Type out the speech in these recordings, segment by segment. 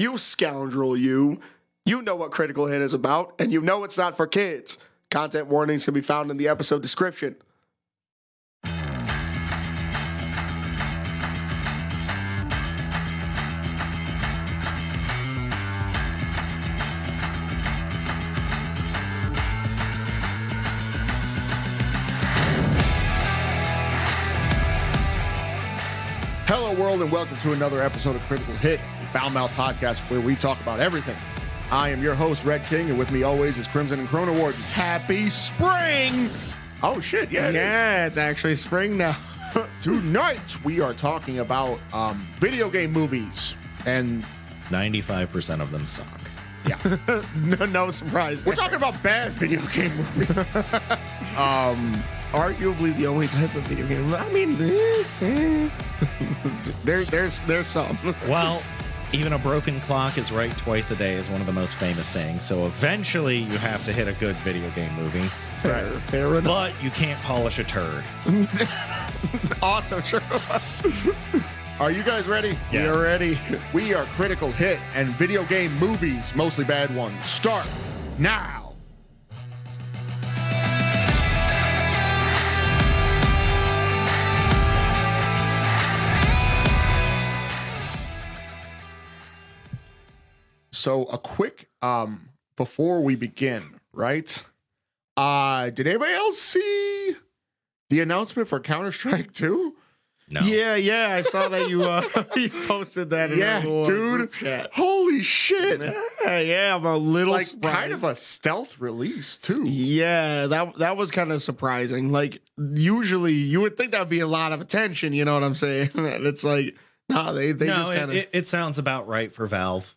You scoundrel, you. You know what Critical Hit is about, and you know it's not for kids. Content warnings can be found in the episode description. Hello, world, and welcome to another episode of Critical Hit, the Foul Mouth podcast where we talk about everything. I am your host, Red King, and with me always is Crimson and Chrono Warden. Happy spring! Oh, shit, yeah, it's actually spring now. Tonight, we are talking about video game movies, and 95% of them suck. Yeah, no surprise. We're talking about bad video game movies. Arguably the only type of video game. I mean, there's some. Well, even a broken clock is right twice a day is one of the most famous sayings. So eventually you have to hit a good video game movie. Fair enough. But you can't polish a turd. Also true. Are you guys ready? Yes. We are ready. We are Critical Hit, and video game movies, mostly bad ones, start now. So a quick, before we begin, right? Did anybody else see the announcement for Counter-Strike 2? No. Yeah, I saw that you posted that. Yeah, dude. Chat. Holy shit. Yeah, I'm a little surprised. Kind of a stealth release too. Yeah, that was kind of surprising. Like, usually you would think that would be a lot of attention. You know what I'm saying? And it's like, no, they just kind of. It sounds about right for Valve.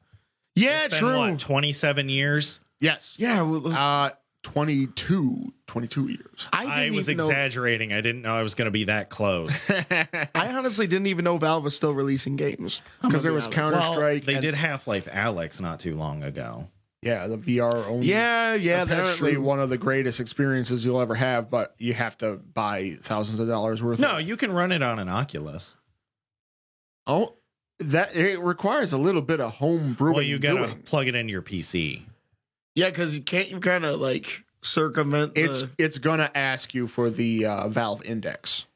Yeah, it's been, true. What, 27 years? Yes. Yeah. 22 years. I was exaggerating. I didn't know I was going to be that close. I honestly didn't even know Valve was still releasing games because there was Counter-Strike. Well, they did Half-Life Alyx not too long ago. Yeah, the VR only. Yeah, that's true. One of the greatest experiences you'll ever have, but you have to buy thousands of dollars worth. No, you can run it on an Oculus. Oh, that it requires a little bit of home brewing. Well, you got to plug it into your PC. Yeah, because you kind of like circumvent. It's gonna ask you for the Valve Index.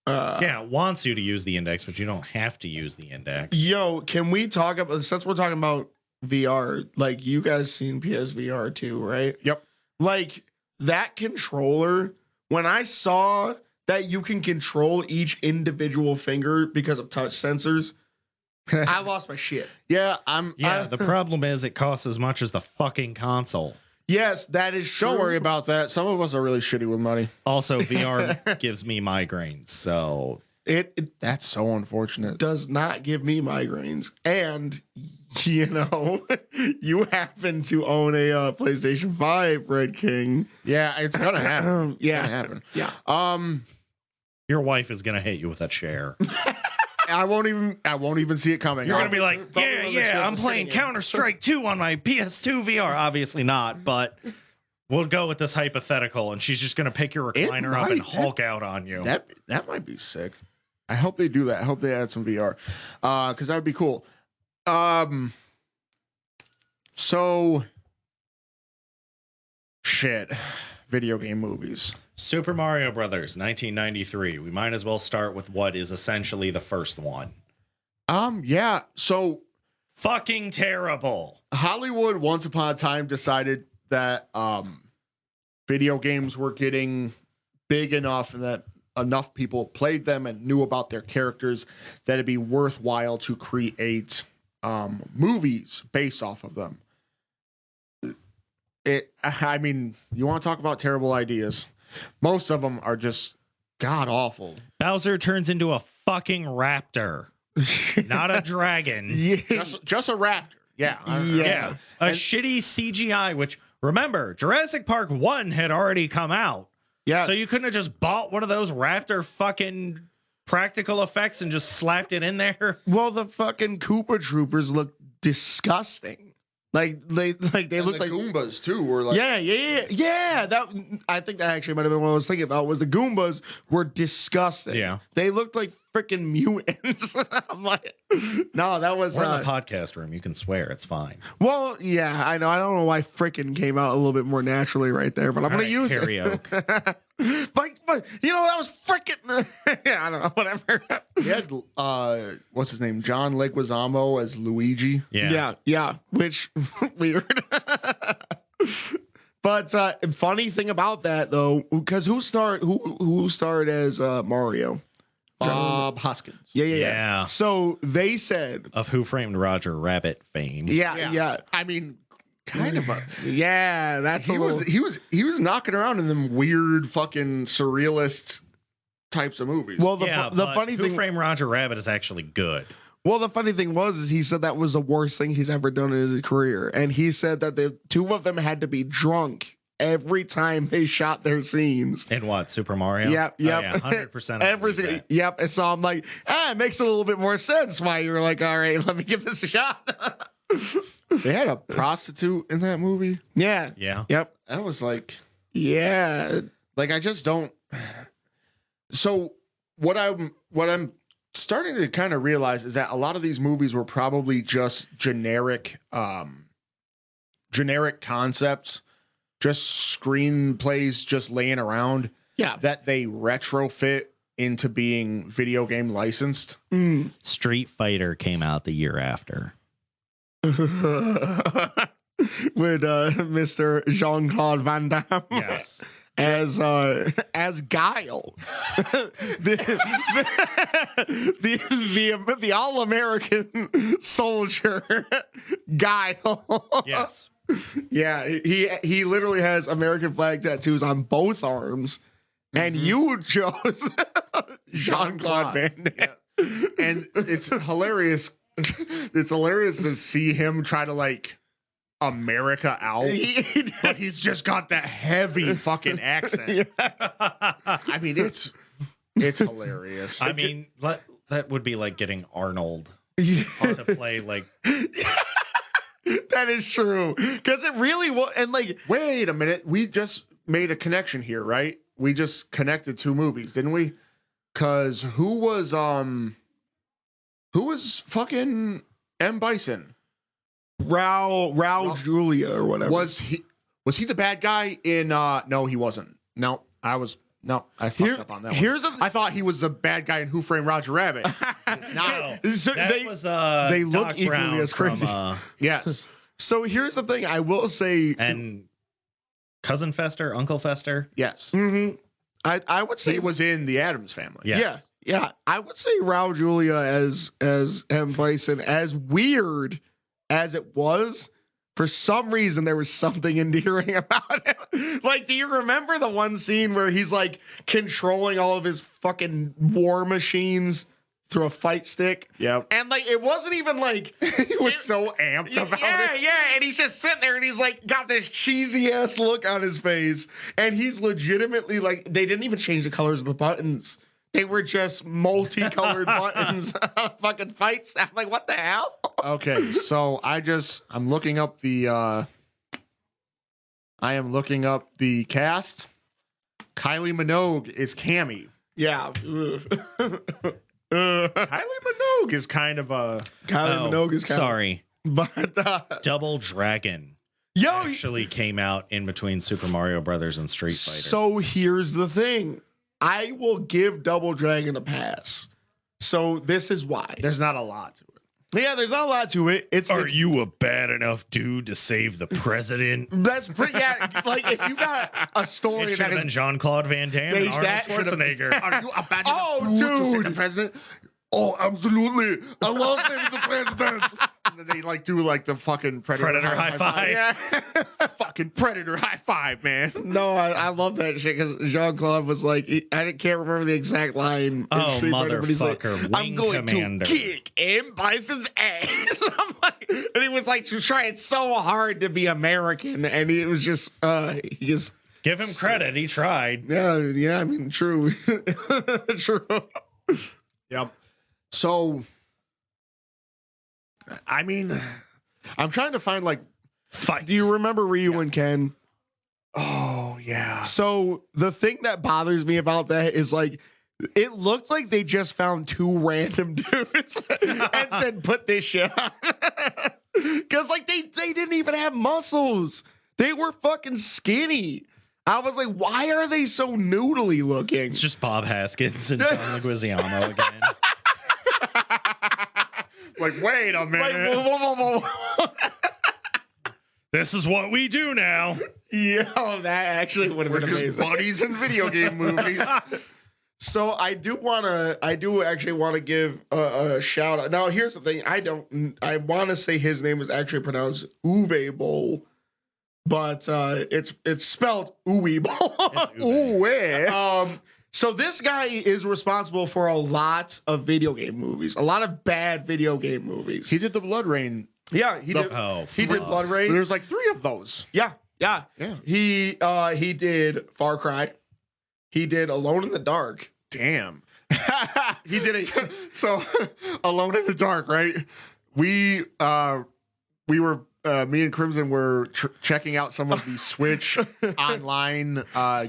Yeah, it wants you to use the index, but you don't have to use the index. Yo, can we talk about, since we're talking about VR, like, you guys seen PSVR 2, right? Yep. Like, that controller, when I saw that you can control each individual finger because of touch sensors, I lost my shit. Yeah, the problem is it costs as much as the fucking console. Yes, that is true. Don't worry about that. Some of us are really shitty with money. Also, VR gives me migraines, so that's so unfortunate. Does not give me migraines. And you know, you happen to own a PlayStation 5, Red King. Yeah, it's gonna happen. It's gonna happen. Yeah. Your wife is gonna hit you with a chair. I won't even see it coming. You're gonna be like, yeah, I'm playing Counter-Strike 2 on my PS2 VR. Obviously not, but we'll go with this hypothetical, and she's just gonna pick your recliner up and Hulk out on you. That might be sick. I hope they do that. I hope they add some VR, because that would be cool. So shit, video game movies. Super Mario Brothers, 1993. We might as well start with what is essentially the first one. Yeah. So fucking terrible. Hollywood once upon a time decided that video games were getting big enough and that enough people played them and knew about their characters that it'd be worthwhile to create movies based off of them. I mean, you want to talk about terrible ideas? Most of them are just god awful. Bowser turns into a fucking raptor, not a dragon. Yeah. Just a raptor. Yeah. A shitty CGI, which, remember, Jurassic Park 1 had already come out. Yeah. So you couldn't have just bought one of those raptor fucking practical effects and just slapped it in there. Well, the fucking Koopa Troopers look disgusting. Like they look like Goombas too. Were like yeah. That I think that actually might have been what I was thinking about. Was the Goombas were disgusting. Yeah, they looked like freaking mutants. I'm like, no, that was we're in the podcast room. You can swear, it's fine. Well, yeah, I know. I don't know why freaking came out a little bit more naturally right there, but I'm gonna use karaoke. it. but you know that was freaking. Yeah, I don't know. Whatever. He had what's his name? John Leguizamo as Luigi. Yeah. Which weird. But funny thing about that though, because who starred as Mario? Bob Hoskins. Yeah. So they said of Who Framed Roger Rabbit fame. Yeah. I mean, kind of. That's he was knocking around in them weird fucking surrealist types of movies. Well, the funny thing, Who Framed Roger Rabbit is actually good. Well, the funny thing is he said that was the worst thing he's ever done in his career, and he said that the two of them had to be drunk every time they shot their scenes. In what, Super Mario? Yep. Oh, yeah, 100%. Every single, yep. And so I'm like, it makes a little bit more sense why you were like, all right, let me give this a shot. They had a prostitute in that movie. Yeah. Yep. That was like, like I just don't. So what I'm starting to kind of realize is that a lot of these movies were probably just generic concepts, just screenplays just laying around. Yeah. That they retrofit into being video game licensed. Street Fighter came out the year after. With Mr. Jean-Claude Van Damme. Yes. As Guile, the all-American soldier, Guile. Yes. Yeah, he literally has American flag tattoos on both arms, and you chose Jean-Claude Van Damme. Yeah. And it's hilarious. It's hilarious to see him try to like America out, but he's just got that heavy fucking accent. I mean, it's hilarious. I mean, that would be like getting Arnold to play like. That is true, because it really was. And like, wait a minute, we just made a connection here, right? We just connected two movies, didn't we? Because who was fucking M. Bison? Raul Julia or whatever. Was he the bad guy in no, he wasn't. I fucked up on that one. I thought he was the bad guy in Who Framed Roger Rabbit. No. They look Doc equally Brown as crazy. Yes. So here's the thing, I will say, and Cousin Fester, Uncle Fester. Yes. Mm-hmm. I would say he was in the Addams Family. Yes. Yeah. I would say Raul Julia as M. Bison, as weird as it was, for some reason there was something endearing about him. Like, do you remember the one scene where he's like controlling all of his fucking war machines through a fight stick? Yep. And like, it wasn't even like he was so amped about it. Yeah, and he's just sitting there and he's like got this cheesy ass look on his face, and he's legitimately like, they didn't even change the colors of the buttons. They were just multicolored buttons on a fucking fight. I'm like, what the hell? Okay, so I'm looking up the cast. Kylie Minogue is Cammy. Yeah. Kylie Minogue is kind of a Minogue is kind sorry. But Double Dragon actually came out in between Super Mario Brothers and Street Fighter. So here's the thing. I will give Double Dragon a pass. So this is why. There's not a lot to it. Yeah, there's not a lot to it. Are you a bad enough dude to save the president? That's pretty. Yeah, like if you got a story it that been Jean-Claude Van Damme and Arnold Schwarzenegger. Are you a bad enough dude to save the president? Oh, absolutely. I love saving the president. And then they like do like the fucking Predator high five. Yeah. Fucking Predator high five, man. No, I love that shit because Jean-Claude was like, I can't remember the exact line. Oh, motherfucker. Like, I'm going to kick M. Bison's ass. I'm like, and he was like trying so hard to be American, and he was just, he just. Give him credit. He tried. Yeah. I mean, true. True. Yep. So, I mean, I'm trying to find like Fight. Do you remember Ryu and Ken? Oh yeah. So the thing that bothers me about that is like it looked like they just found two random dudes and said, put this shit on. Because like they didn't even have muscles. They were fucking skinny. I was like, why are they so noodly looking? It's just Bob Haskins and John Leguizamo again. Like, wait a minute. Like, whoa. This is what we do now. Yo, that actually would have been We're amazing. just buddies in video game movies. So I do actually want to give a shout out. Now here's the thing: I want to say his name is actually pronounced Uwe Boll, but it's spelled Uwe Boll. Uwe. So this guy is responsible for a lot of video game movies, a lot of bad video game movies. He did the Blood Rain. Yeah, he did. He did Blood Rain. There's like 3 of those. Yeah. Yeah. He did Far Cry. He did Alone in the Dark. Damn. He did a So Alone in the Dark, right? We were me and Crimson were checking out some of the Switch online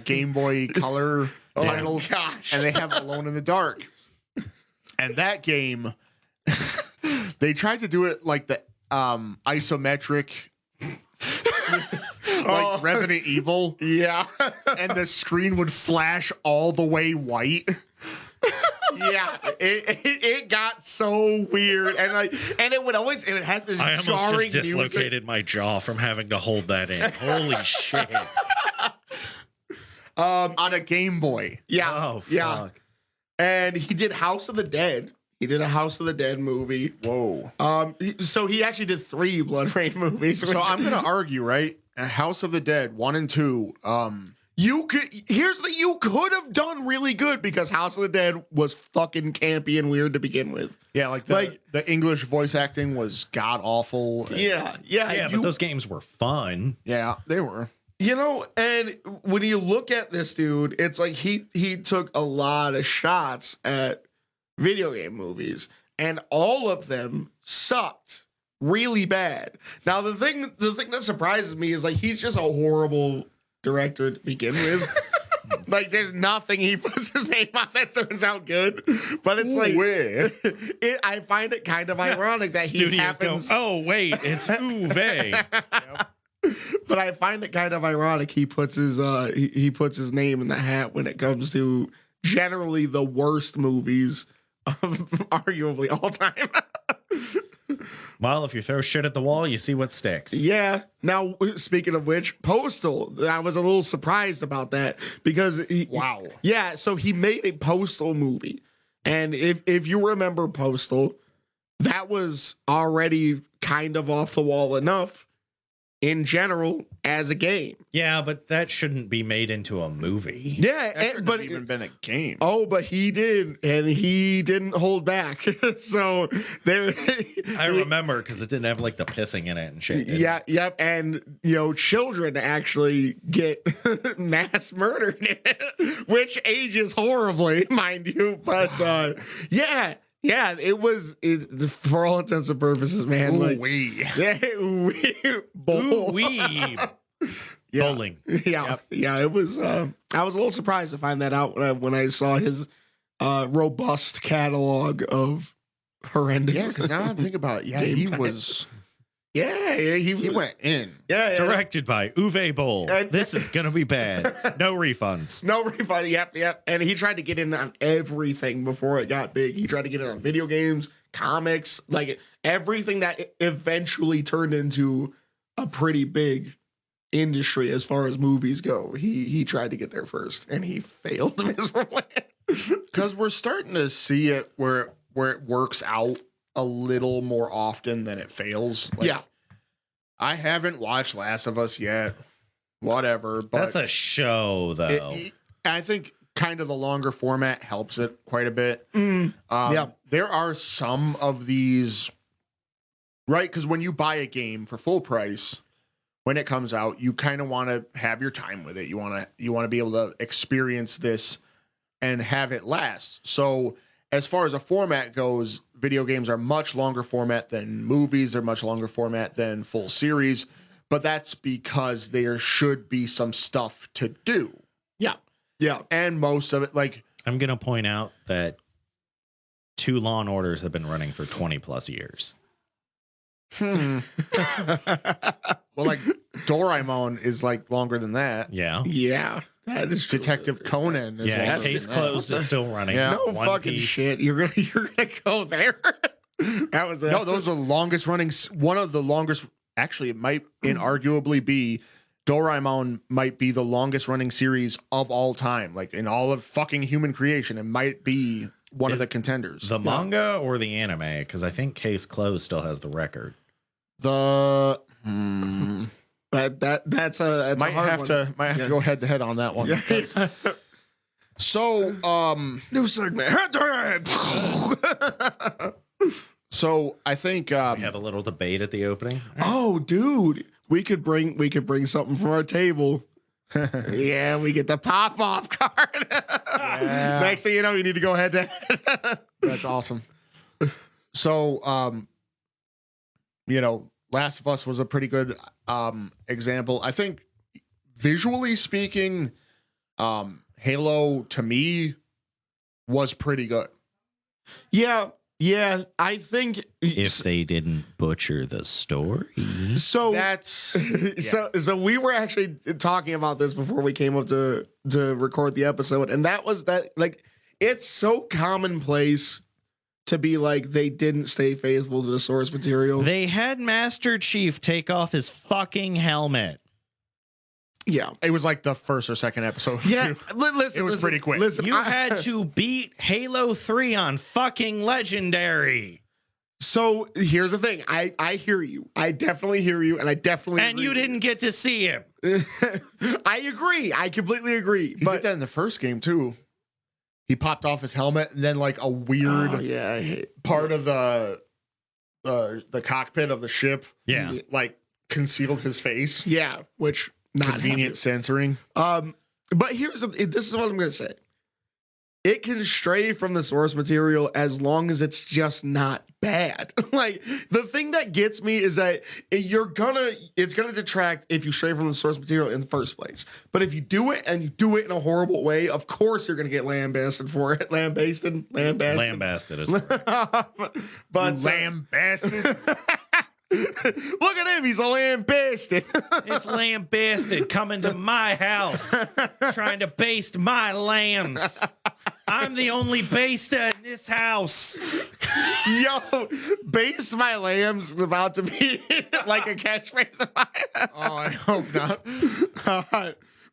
Game Boy Color titles, and they have Alone in the Dark. And that game, they tried to do it like the isometric, like Resident Evil. yeah. And the screen would flash all the way white. Yeah, it got so weird, and it would have this I almost jarring just dislocated my jaw from having to hold that in. Holy shit. On a Game Boy. Yeah, Oh, fuck. yeah. And he did House of the Dead. He did a House of the Dead movie. Whoa. So he actually did 3 Blood Rain movies. So I'm gonna argue, right? House of the Dead 1 and 2. You could have done really good because House of the Dead was fucking campy and weird to begin with. Yeah, like the English voice acting was god awful. Yeah, But those games were fun. Yeah, they were. You know, and when you look at this dude, it's like he took a lot of shots at video game movies, and all of them sucked really bad. Now the thing that surprises me is like he's just a horrible director to begin with. Like there's nothing he puts his name on that turns out good, but it's I find it kind of ironic that he Studios happens. go, oh wait, it's Uwe. But I find it kind of ironic he puts his he puts his name in the hat when it comes to generally the worst movies of arguably all time. Well, if you throw shit at the wall, you see what sticks. Yeah. Now, speaking of which, Postal, I was a little surprised about that because Wow. Yeah, so he made a Postal movie. And if you remember Postal, that was already kind of off the wall enough in general as a game. Yeah, but that shouldn't be made into a movie. Yeah, But even been a game. Oh, but he did, and he didn't hold back. So there, I remember because it didn't have like the pissing in it and shit. Yeah, yep, and children actually get mass murdered in it, which ages horribly, mind you. But yeah, it was for all intents and purposes, man. Ooh-wee. Ooh-wee. Bowling. Yeah, yeah. It was. I was a little surprised to find that out when I saw his robust catalog of horrendous. Yeah, because now I think about it, he was. Yeah, he went in. Yeah, Directed by Uwe Boll. This is gonna be bad. No refunds. No refund. Yep. And he tried to get in on everything before it got big. He tried to get in on video games, comics, like everything that eventually turned into a pretty big industry as far as movies go. He tried to get there first, and he failed miserably. Because we're starting to see it where it works out a little more often than it fails. Like, yeah. I haven't watched Last of Us yet. Whatever. But That's a show, though. I think kind of the longer format helps it quite a bit. Yeah. There are some of these, right? Because when you buy a game for full price, when it comes out, you kind of want to have your time with it. You want to be able to experience this and have it last. So as far as a format goes, video games are much longer format than movies. They're much longer format than full series. but that's because there should be some stuff to do. Yeah. And most of it, like, I'm going to point out that 2 Law and Orders have been running for 20 plus years. well, like Doraemon is like longer than that. Yeah. That is Detective Conan is yeah, longer Case than that. Closed is still running. Yeah. No One fucking Piece. shit. You're gonna go there. That was No, those are the longest running. One of the longest. Actually, it might inarguably be. Doraemon might be the longest running series of all time. Like in all of fucking human creation, it might be one of the contenders. The manga or the anime? Because I think Case Closed still has the record. The that's a might hard have one. to go head to head on that one. Yeah. So New segment. So I think We have a little debate at the opening. Oh, dude, we could bring something from our table. Yeah, we get the pop off card. Next thing you know, you need to go head to head. that's awesome. So Last of Us was a pretty good example. I think visually speaking, Halo to me was pretty good. Yeah, I think If they didn't butcher the story. so. That's So we were actually talking about this before we came up to record the episode, and that was that, like, it's so commonplace to be like they didn't stay faithful to the source material. They had Master Chief take off his fucking helmet. Yeah. it was like the first or second episode. Yeah, listen, It was pretty quick. Listen, You had to beat Halo 3 on fucking Legendary. So here's the thing. I hear you. I definitely hear you, and I definitely And agree. you didn't get to see him. I agree. I completely agree. He did that in the first game too. He popped off his helmet, and then like a weird I hate part of the cockpit of the ship, Yeah. like concealed his face. yeah, which not Convenient censoring. But this is what I'm gonna say. It can stray from the source material as long as it's just not bad. Like, the thing that gets me is that it's gonna detract if you stray from the source material in the first place. But if you do it and you do it in a horrible way, of course you're gonna get lambasted for it. Lambasted. Lambasted is correct. But Lambasted. look at him, he's a lambasted. This lambasted coming to my house trying to baste my lambs. I'm the only baster in this house. Yo, baste my lambs is about to be like a catchphrase of mine. Oh, I hope not.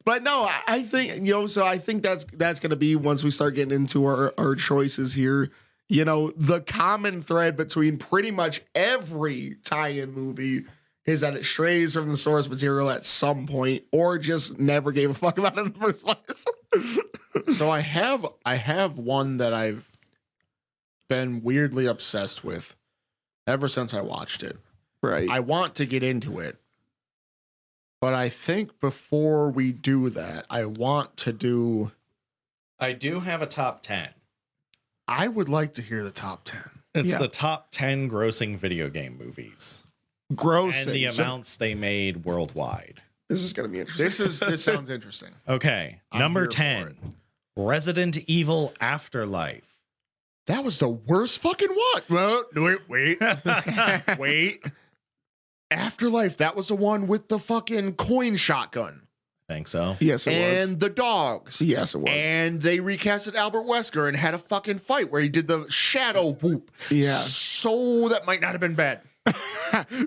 But no, I think, so I think that's going to be, once we start getting into our choices here, the common thread between pretty much every tie-in movie is that it strays from the source material at some point, or just never gave a fuck about it in the first place. So I have one that I've been weirdly obsessed with ever since I watched it. Right. I want to get into it, but I think before we do that, I do have a top 10. I would like to hear the top 10. It's Yeah. the top 10 grossing video game movies. Gross. And the amounts they made worldwide. This is going to be interesting. This sounds interesting. Okay. I'm Number here for 10. Resident Evil Afterlife. That was the worst fucking one. Well, wait. Wait. Afterlife, that was the one with the fucking coin shotgun. Think so. Yes, it was. And the dogs. Yes, it was. And they recasted Albert Wesker and had a fucking fight where he did the shadow whoop. Yeah. So that might not have been bad.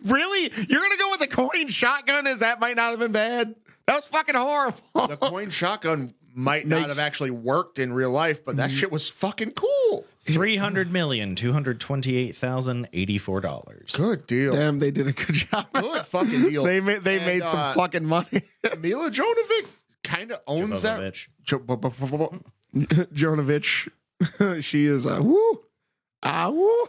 Really? You're going to go with the coin shotgun as that might not have been bad? That was fucking horrible. The coin shotgun might not have actually worked in real life, but that shit was fucking cool. $300,228,084. Good deal. Damn, they did a good job. Good fucking deal. They made some fucking money. Mila Jovovich kind of owns Jovovich. that. Jonovich, she is a woo. Woo. All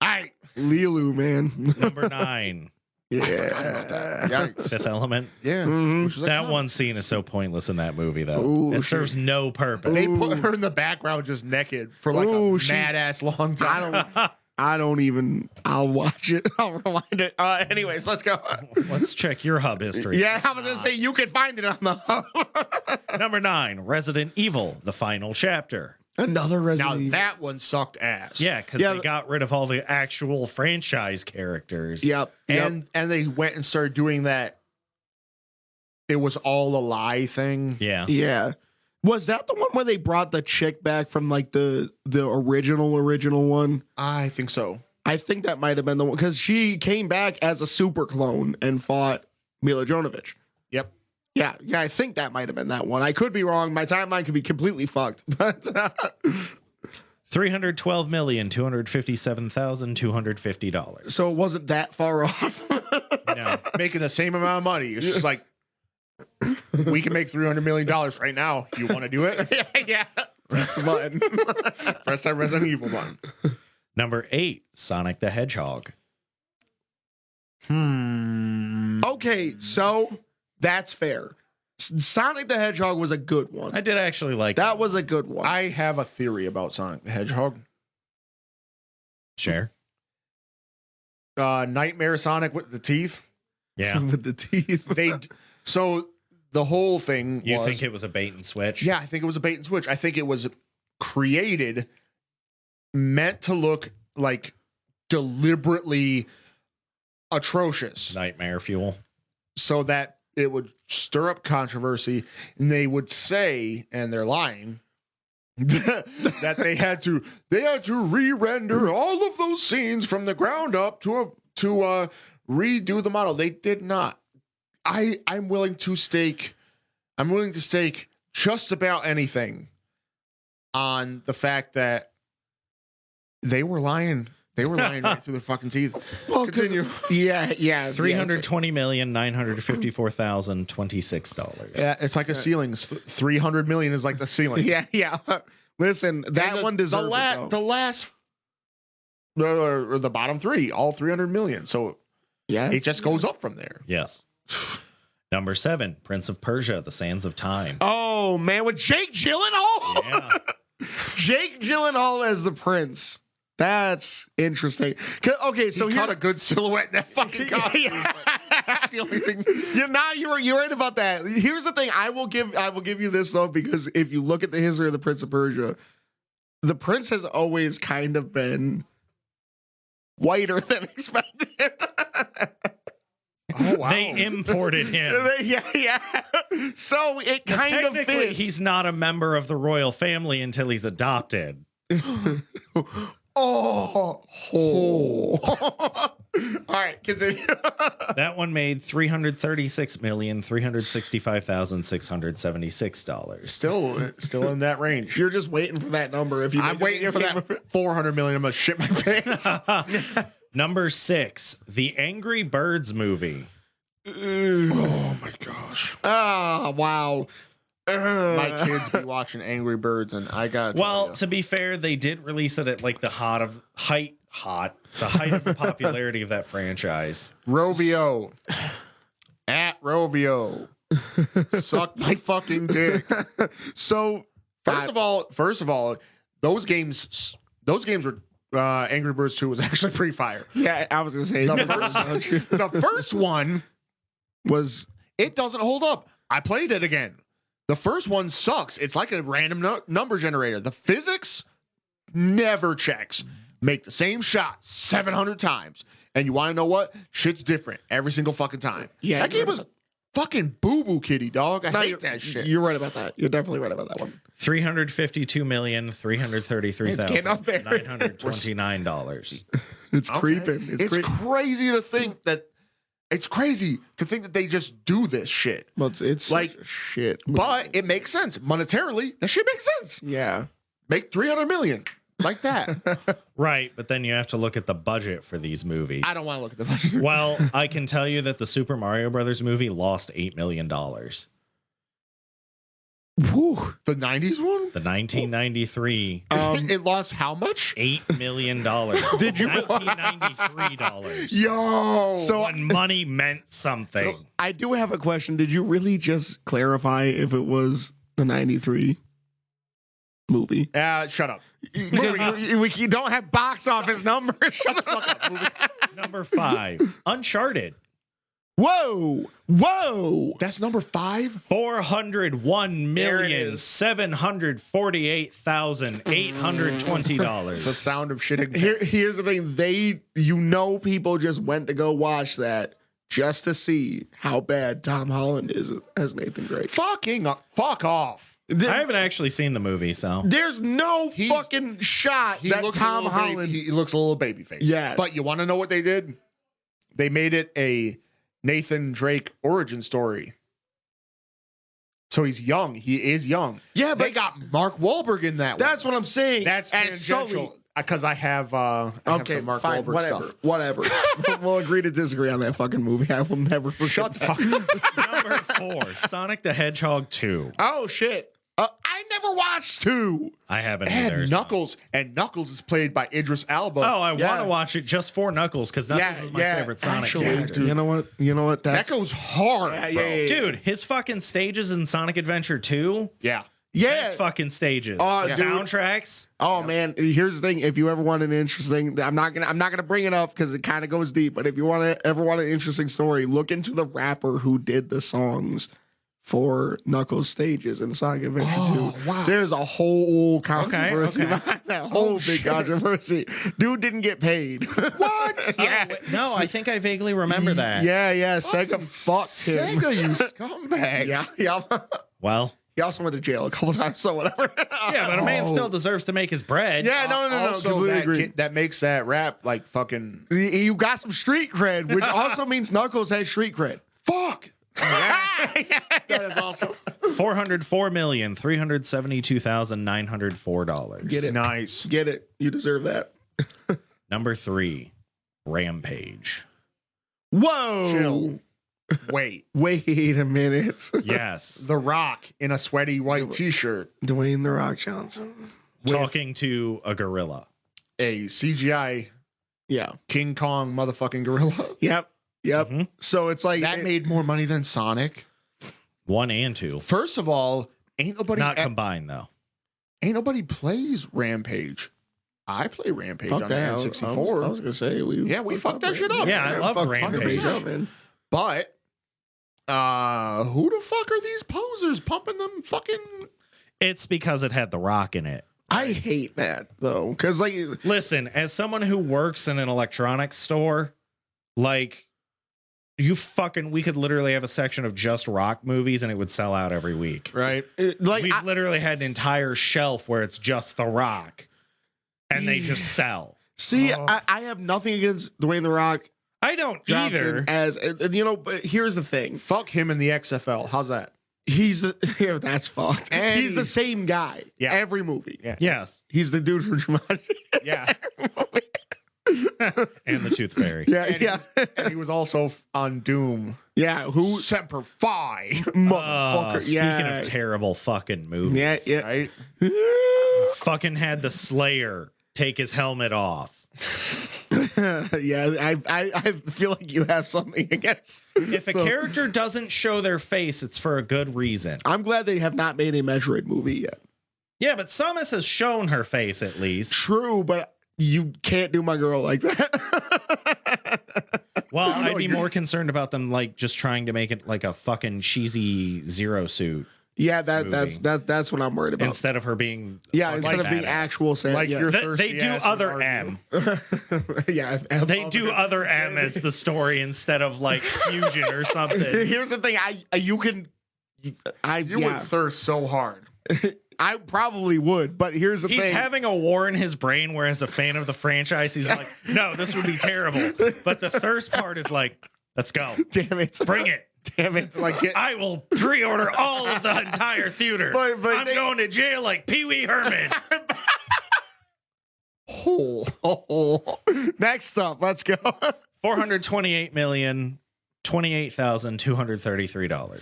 right. Lilu, man. Number 9. Yeah. Yikes. Fifth Element. Yeah. Mhm. Which is like, That one scene is so pointless in that movie, though. Ooh, it serves no purpose. They put her in the background just naked for like Ooh, a she's- mad ass long time. I'll watch it. I'll rewind it. Anyways, let's go. Let's check your hub history. Yeah, I was going to say you can find it on the hub. Number 9, Resident Evil, the final chapter. Another Resident Evil. Now that one sucked ass. Yeah, because they got rid of all the actual franchise characters. Yep. And they went and started doing that. It was all a lie thing. Yeah. Yeah. Was that the one where they brought the chick back from like the original one? I think so. I think that might have been the one because she came back as a super clone and fought Mila Jovovich. Yep. Yeah, I think that might have been that one. I could be wrong. My timeline could be completely fucked. But $312,257,250. so it wasn't that far off. No. Making the same amount of money. It's just like, we can make $300 million right now. You want to do it? Yeah. Press the button. Press that Resident Evil button. Number 8, Sonic the Hedgehog. Okay, so that's fair. Sonic the Hedgehog was a good one. I did actually like That was a good one. I have a theory about Sonic the Hedgehog. Share. Nightmare Sonic with the teeth. Yeah. With the teeth. So the whole thing You was, think it was a bait and switch? yeah, I think it was a bait and switch. I think it was created, meant to look like deliberately atrocious, Nightmare fuel. so that it would stir up controversy, and they would say, and they're lying, that they had to re-render all of those scenes from the ground up to redo the model. They did not. I'm willing to stake just about anything on the fact that they were lying. They were lying right through their fucking teeth. Well, Continue. Yeah. $320,954,026. Yeah, it's like a ceiling. 300 million is like the ceiling. Yeah. Listen, that one deserves the last or the bottom 3, all 300 million. So yeah, it just goes up from there. Yes. Number 7, Prince of Persia, The Sands of Time. Oh man, with Jake Gyllenhaal. Yeah. Jake Gyllenhaal as the prince. That's interesting. Okay, so He got a good silhouette in that fucking costume. That's the only thing. You're right about that. Here's the thing. I will give you this though, because if you look at the history of the Prince of Persia, the prince has always kind of been whiter than expected. Oh wow. They imported him. Yeah. So it kind of Technically, fits. he's not a member of the royal family until he's adopted. Oh. All right, continue. That one made $336,365,676. Still in that range. You're just waiting for that number. I'm waiting for that 400 million. I'm gonna shit my pants. Number 6, the Angry Birds movie. Oh my gosh. Oh, wow. My kids be watching Angry Birds, and I got. Well, to be fair, they did release it at like the height of the popularity of that franchise. Rovio. At Rovio. Suck my fucking dick. So First of all, those games were Angry Birds 2 was actually pretty fire. yeah, I was gonna say The first one was it doesn't hold up. I played it again. The first one sucks. It's like a random number generator. The physics never checks. Make the same shot 700 times. And you want to know what? Shit's different every single fucking time. Yeah, that game was fucking boo-boo kitty, dog. I hate that shit. You're right about that. You're definitely right about that one. $352,333,929. It's creeping. It's crazy to think that they just do this shit. Well, it's like such a shit. But it makes sense. Monetarily, that shit makes sense. Yeah. Make 300 million. Like that. Right, but then you have to look at the budget for these movies. I don't want to look at the budget. Well, I can tell you that the Super Mario Brothers movie lost $8 million. Whew. The 90s one? The 1993. It lost how much? $8 million. Did you? $1993. Yo. So when money meant something. I do have a question. Did you really just clarify if it was the 93 movie? Shut up. Because you don't have box office numbers. Shut the fuck up, movie. Number 5, Uncharted. Whoa. That's number 5. $401,748,820. It's the sound of shitting. Here's the thing. People just went to go watch that just to see how bad Tom Holland is as Nathan Drake. Fuck off. I haven't actually seen the movie, so There's no fucking shot that Tom Holland. He looks a little baby face. Yeah. But you want to know what they did? They made it a Nathan Drake origin story. So he's young. He is young. Yeah, but they got Mark Wahlberg in that. That's what I'm saying. That's tangential. Because I have okay, some Mark fine, Wahlberg whatever. We'll agree to disagree on that fucking movie. I will never shut the fuck up. Number 4, Sonic the Hedgehog 2. Oh shit. I never watched 2. I haven't And either. Knuckles, and Knuckles is played by Idris Elba. Oh, I want to watch it just for Knuckles because Knuckles is my favorite Sonic character. You know what? That goes hard, bro. Dude, his fucking stages in Sonic Adventure 2. Yeah. Best fucking stages. Soundtracks. Oh man, here's the thing. If you ever want an interesting, I'm not gonna bring it up because it kind of goes deep. But if you ever want an interesting story, look into the rapper who did the songs for Knuckles stages in Sonic Adventure 2. Wow. There's a whole controversy Okay. behind that whole big controversy. Dude didn't get paid. What? Yeah. No, I think I vaguely remember that. Yeah. Sega fucked him. Sega, you scumbag. Yeah. Well, He also went to jail a couple times, so whatever. yeah, but a man still deserves to make his bread. Yeah, no. Also, Completely agree. that makes that rap like fucking You got some street cred, which also means Knuckles has street cred. fuck. That is awesome. $404,372,904. Get it. Nice. Get it. You deserve that. Number 3, Rampage. Whoa. Chill. Wait. Wait a minute. Yes. The Rock in a sweaty white t-shirt. Dwayne The Rock Johnson. Talking to a gorilla. A CGI Yeah. King Kong motherfucking gorilla. Yep. Mhm. So it's like That made more money than Sonic. 1 and 2. First of all, ain't Not combined, though. nobody plays Rampage. I play Rampage fuck on that. the I was N64. gonna say we fucked that shit up. Yeah, I love fucked Rampage. up, man. But who the fuck are these posers pumping them fucking? It's because it had The Rock in it. I hate that though, because like Listen, as someone who works in an electronics store, like we could literally have a section of just Rock movies and it would sell out every week. Right. We've literally had an entire shelf where it's just The Rock and they just sell. See, I have nothing against Dwayne The Rock I don't Johnson either. as but here's the thing. Fuck him in the XFL. How's that? He's that's fucked. And He's the same guy. Yeah. Every movie. Yeah. Yes. He's the dude from Jumanji. Yeah. And the Tooth Fairy. Yeah. And he was also on Doom. Yeah. Who Semper Fi. motherfucker? Speaking Yeah. of terrible fucking movies. Yeah. Right. Fucking had the Slayer take his helmet off. Yeah. I feel like you have something against. If a character doesn't show their face, it's for a good reason. I'm glad they have not made a Metroid movie yet. Yeah, but Samus has shown her face at least. True, but you can't do my girl like that. Well, I'd be more concerned about them like just trying to make it like a fucking cheesy Zero Suit Yeah, movie. that's what I'm worried about. instead of her being Instead of being badass. actual Sam. Like yeah. your They thirsty do ass other would M. Yeah, They do other M as the story instead of like fusion or something. Here's the thing: you would thirst so hard. I probably would, but here's the He's thing: having a war in his brain where, as a fan of the franchise, he's like, no, this would be terrible. But the thirst part is like, let's go. damn it, Bring it. damn it, Like I will pre-order all of the entire theater. But I'm going to jail like Pee Wee Herman. Next up, let's go. $428,028,233.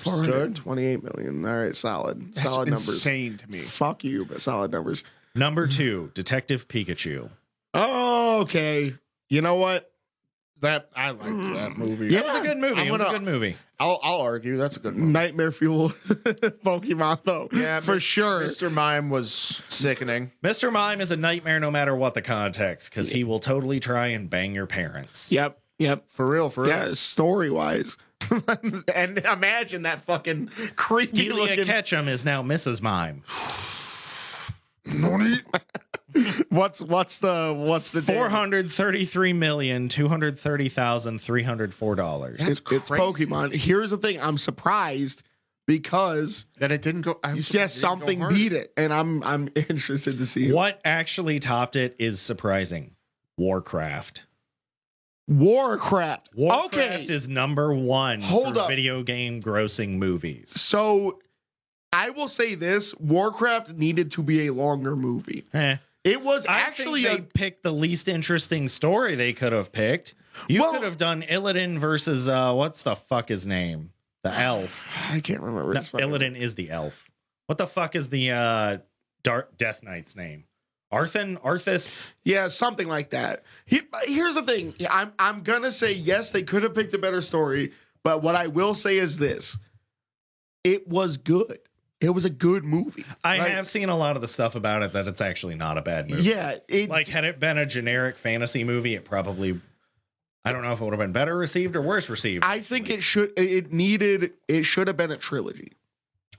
$428 million. All right, solid numbers. Insane to me. Fuck you, but solid numbers. Number 2, Detective Pikachu. Oh, okay. You know what? That I liked that movie. Yeah, it was a good movie. It was a good movie. I'll argue that's a good movie. Nightmare fuel Pokemon though. Yeah, for sure. Mr. Mime was sickening. Mr. Mime is a nightmare no matter what the context, because he will totally try and bang your parents. Yep. For real. Yeah, story wise. And imagine that fucking creepy Delia looking. Ketchum is now Mrs. Mime. What's the $433,230,304. It's Pokemon. Here's the thing. I'm surprised because That it didn't go. something beat it, and I'm interested to see What actually topped it is surprising. Warcraft. Warcraft. Warcraft is number one Hold for up. video game grossing movies. So I will say this: Warcraft needed to be a longer movie. It was actually they picked the least interesting story they could have picked. You could have done Illidan versus what's the fuck his name? The elf. I can't remember. No, Illidan is the elf. What the fuck is the Dark Death Knight's name? Arthas? Yeah, something like that. Here's the thing. I'm gonna say yes, they could have picked a better story, but what I will say is this: it was good. It was a good movie. I have seen a lot of the stuff about it that it's actually not a bad movie. Yeah, had it been a generic fantasy movie, it probably, I don't know if it would have been better received or worse received. I think it should have been a trilogy.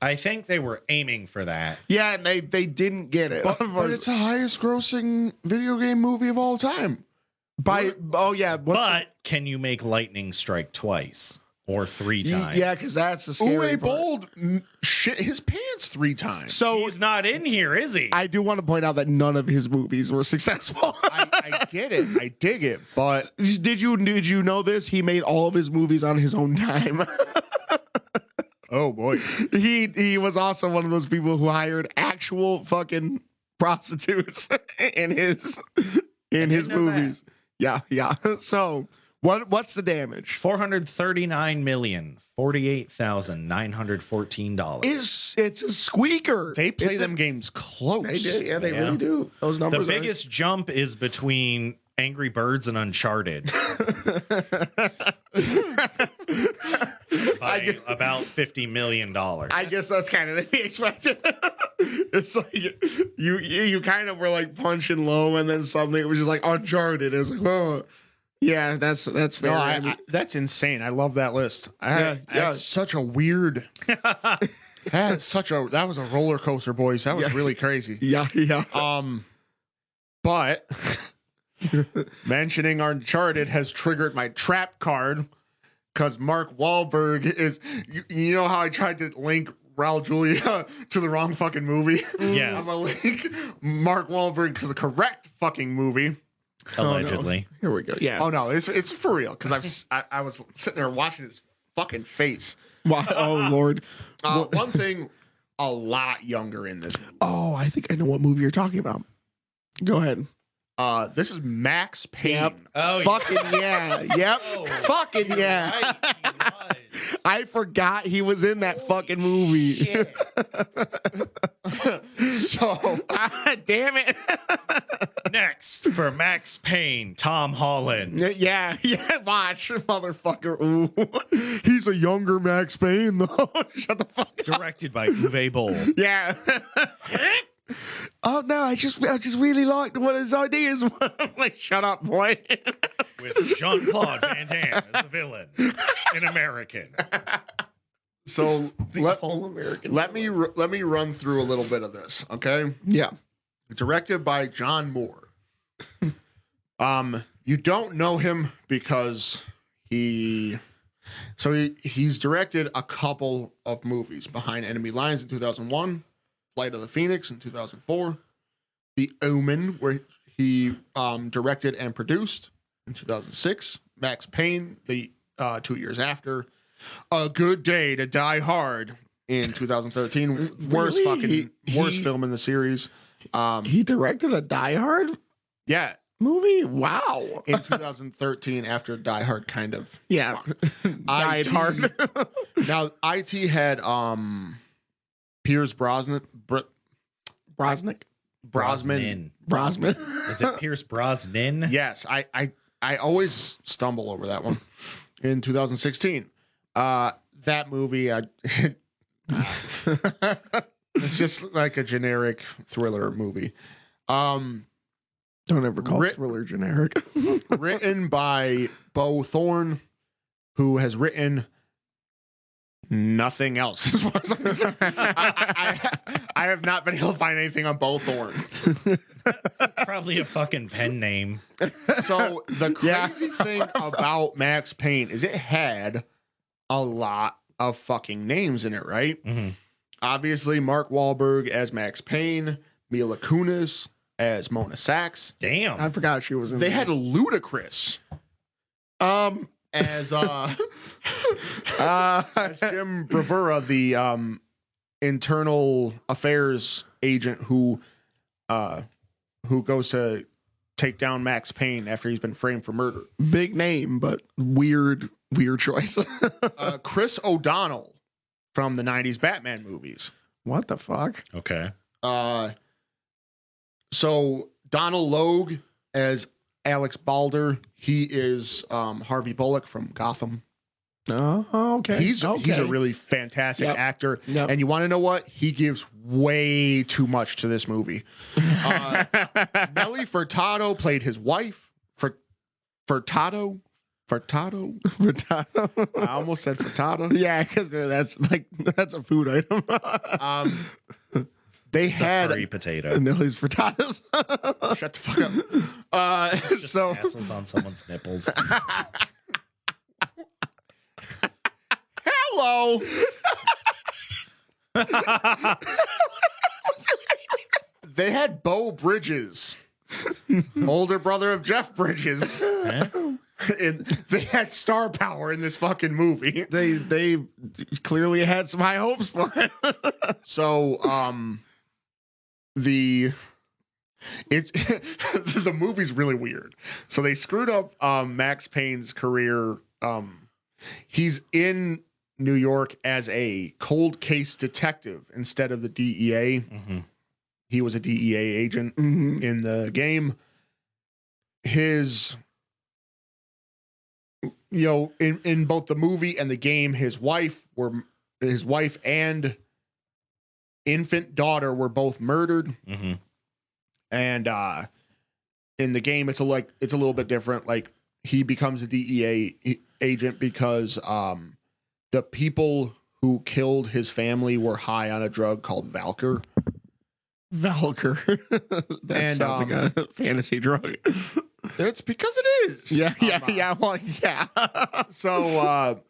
I think they were aiming for that. Yeah, and they didn't get it. But it's the highest grossing video game movie of all time. But can you make lightning strike twice or 3 times? Yeah, because that's the scary Uwe part. Boll shit his pants 3 times. So He's not in here, is he? I do want to point out that none of his movies were successful. I get it. I dig it. But Did you know this? He made all of his movies on his own time. oh boy. He was also one of those people who hired actual fucking prostitutes in his movies. Yeah. So what's the damage? $439,048,914. It's a squeaker. They play them games close. They do. Yeah, they really do. Those numbers. The biggest jump is between Angry Birds and Uncharted. By about $50 million. I guess that's kind of to be expected. It's like you kind of were like punching low, and then suddenly it was just like Uncharted. It was like, oh, yeah, that's fair. No, that's insane. I love that list. That's such a weird. That was a roller coaster, boys. That was really crazy. Yeah. But mentioning Uncharted has triggered my trap card because Mark Wahlberg is. You know how I tried to link Raul Julia to the wrong fucking movie? Yes. I'm gonna link Mark Wahlberg to the correct fucking movie. Allegedly. Oh, no. Here we go. Yeah. Oh no, it's for real because I was sitting there watching his fucking face. Wow. Oh Lord. One thing, a lot younger in this movie. Oh, I think I know what movie you're talking about. Go ahead. This is Max Payne. Yep. Oh, Fucking yeah. Yep. Oh, Fucking yeah. right, he was. I forgot he was in that fucking movie. Shit. So, Damn it. Next for Max Payne, Tom Holland. Yeah. Watch, motherfucker. Ooh. He's a younger Max Payne, though. Shut the fuck up. Directed by Uwe Boll. Yeah. Oh no, I just really liked what his ideas were. Like, shut up, boy. With Jean-Claude Van Damme as the villain. An American. so Whole American. let me run through a little bit of this, okay? Yeah. Directed by John Moore. You don't know him because he's directed a couple of movies: Behind Enemy Lines in 2001, Flight of the Phoenix in 2004, The Omen, where he directed and produced in 2006, Max Payne, the 2 years after, A Good Day to Die Hard in 2013, worst film in the series. He directed a Die Hard Yeah, movie? Wow. in 2013 after Die Hard kind of Yeah. Died IT hard. Now IT had Pierce Brosnan. Brosnan. Brosnan. Brosnan. Is it Pierce Brosnan? Yes, I I always stumble over that one. In 2016, that movie, it's just like a generic thriller movie. Don't ever call thriller generic. Written by Bo Thorne, who has written nothing else as far as I'm concerned. I have not been able to find anything on Bo Thorne. Probably a fucking pen name. So the crazy thing about Max Payne is it had a lot of fucking names in it, right? Mm-hmm. Obviously, Mark Wahlberg as Max Payne, Mila Kunis as Mona Sachs. Damn. I forgot she was in They there. had Ludacris as Jim Bravura, the internal affairs agent who goes to take down Max Payne after he's been framed for murder. Big name, but weird choice. Chris O'Donnell from the 90s Batman movies. What the fuck? Okay. So Donald Logue as Alex Balder. He is Harvey Bullock from Gotham. Oh, okay. He's a really fantastic actor. Yep. And you want to know what? He gives way too much to this movie. Nelly Furtado played his wife. Furtado. I almost said frittata. Yeah, because that's a food item. They It's had a curry potato. Nelly's frittatas. shut the fuck up. Just So tassels on someone's nipples. hello. They had Beau Bridges, older brother of Jeff Bridges. Eh? And they had star power in this fucking movie. They clearly had some high hopes for it. So the movie's really weird. So they screwed up Max Payne's career. He's in New York as a cold case detective instead of the DEA. Mm-hmm. He was a DEA agent in the game. His, in both the movie and the game, his wife and infant daughter were both murdered. Mm-hmm. And in the game, it's a little bit different. Like, he becomes a DEA agent because the people who killed his family were high on a drug called Valkyr. That sounds like a fantasy drug. It's because it is. Yeah. Well, yeah. So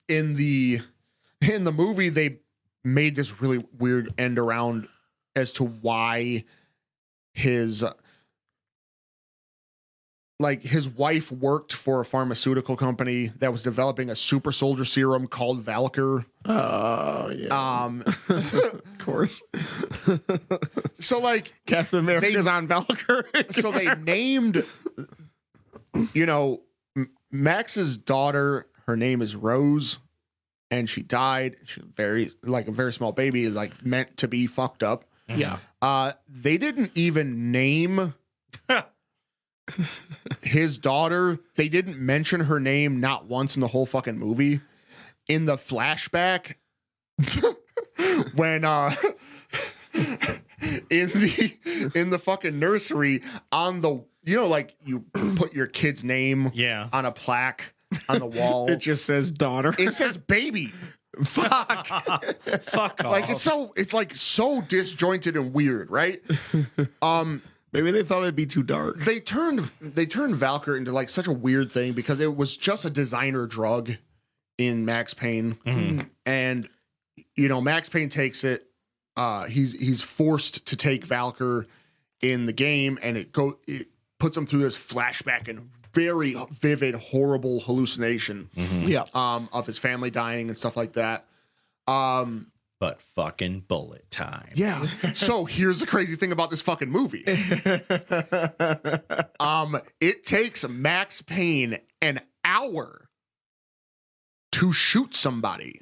in the movie, they made this really weird end around as to why his wife worked for a pharmaceutical company that was developing a super soldier serum called Valkyr. Oh, yeah. Of course. So, like, Captain America's on Valkyr. So they named, Max's daughter, her name is Rose, and she died. She's a very small baby, like meant to be fucked up. Yeah. They didn't even name his daughter. They didn't mention her name not once in the whole fucking movie. In the flashback, when in the fucking nursery, on the you put your kid's name on a plaque on the wall. It just says daughter. It says baby. Fuck. Fuck off. Like it's so disjointed and weird, right? Maybe they thought it'd be too dark. They turned Valkyr into like such a weird thing because it was just a designer drug in Max Payne. Mm-hmm. And Max Payne takes it. He's forced to take Valkyr in the game, and it puts him through this flashback and very vivid, horrible hallucination. Mm-hmm. Yeah. Of his family dying and stuff like that. But fucking bullet time. Yeah. So here's the crazy thing about this fucking movie. It takes Max Payne an hour to shoot somebody.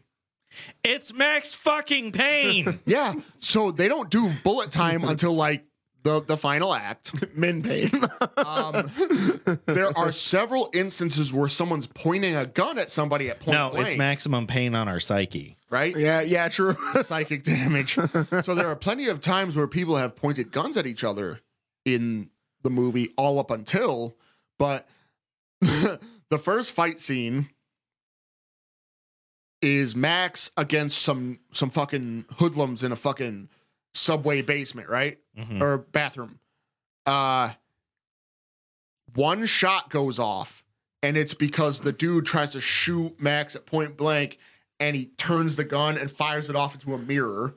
It's Max fucking Payne. Yeah. So they don't do bullet time until like the final act, Min pain. there are several instances where someone's pointing a gun at somebody at point blank. No, it's maximum pain on our psyche. Right? Yeah, true. Psychic damage. So there are plenty of times where people have pointed guns at each other in the movie, all up until, but the first fight scene is Max against some fucking hoodlums in a fucking subway basement, right? Mm-hmm. Or bathroom. One shot goes off, and it's because the dude tries to shoot Max at point blank, and he turns the gun and fires it off into a mirror.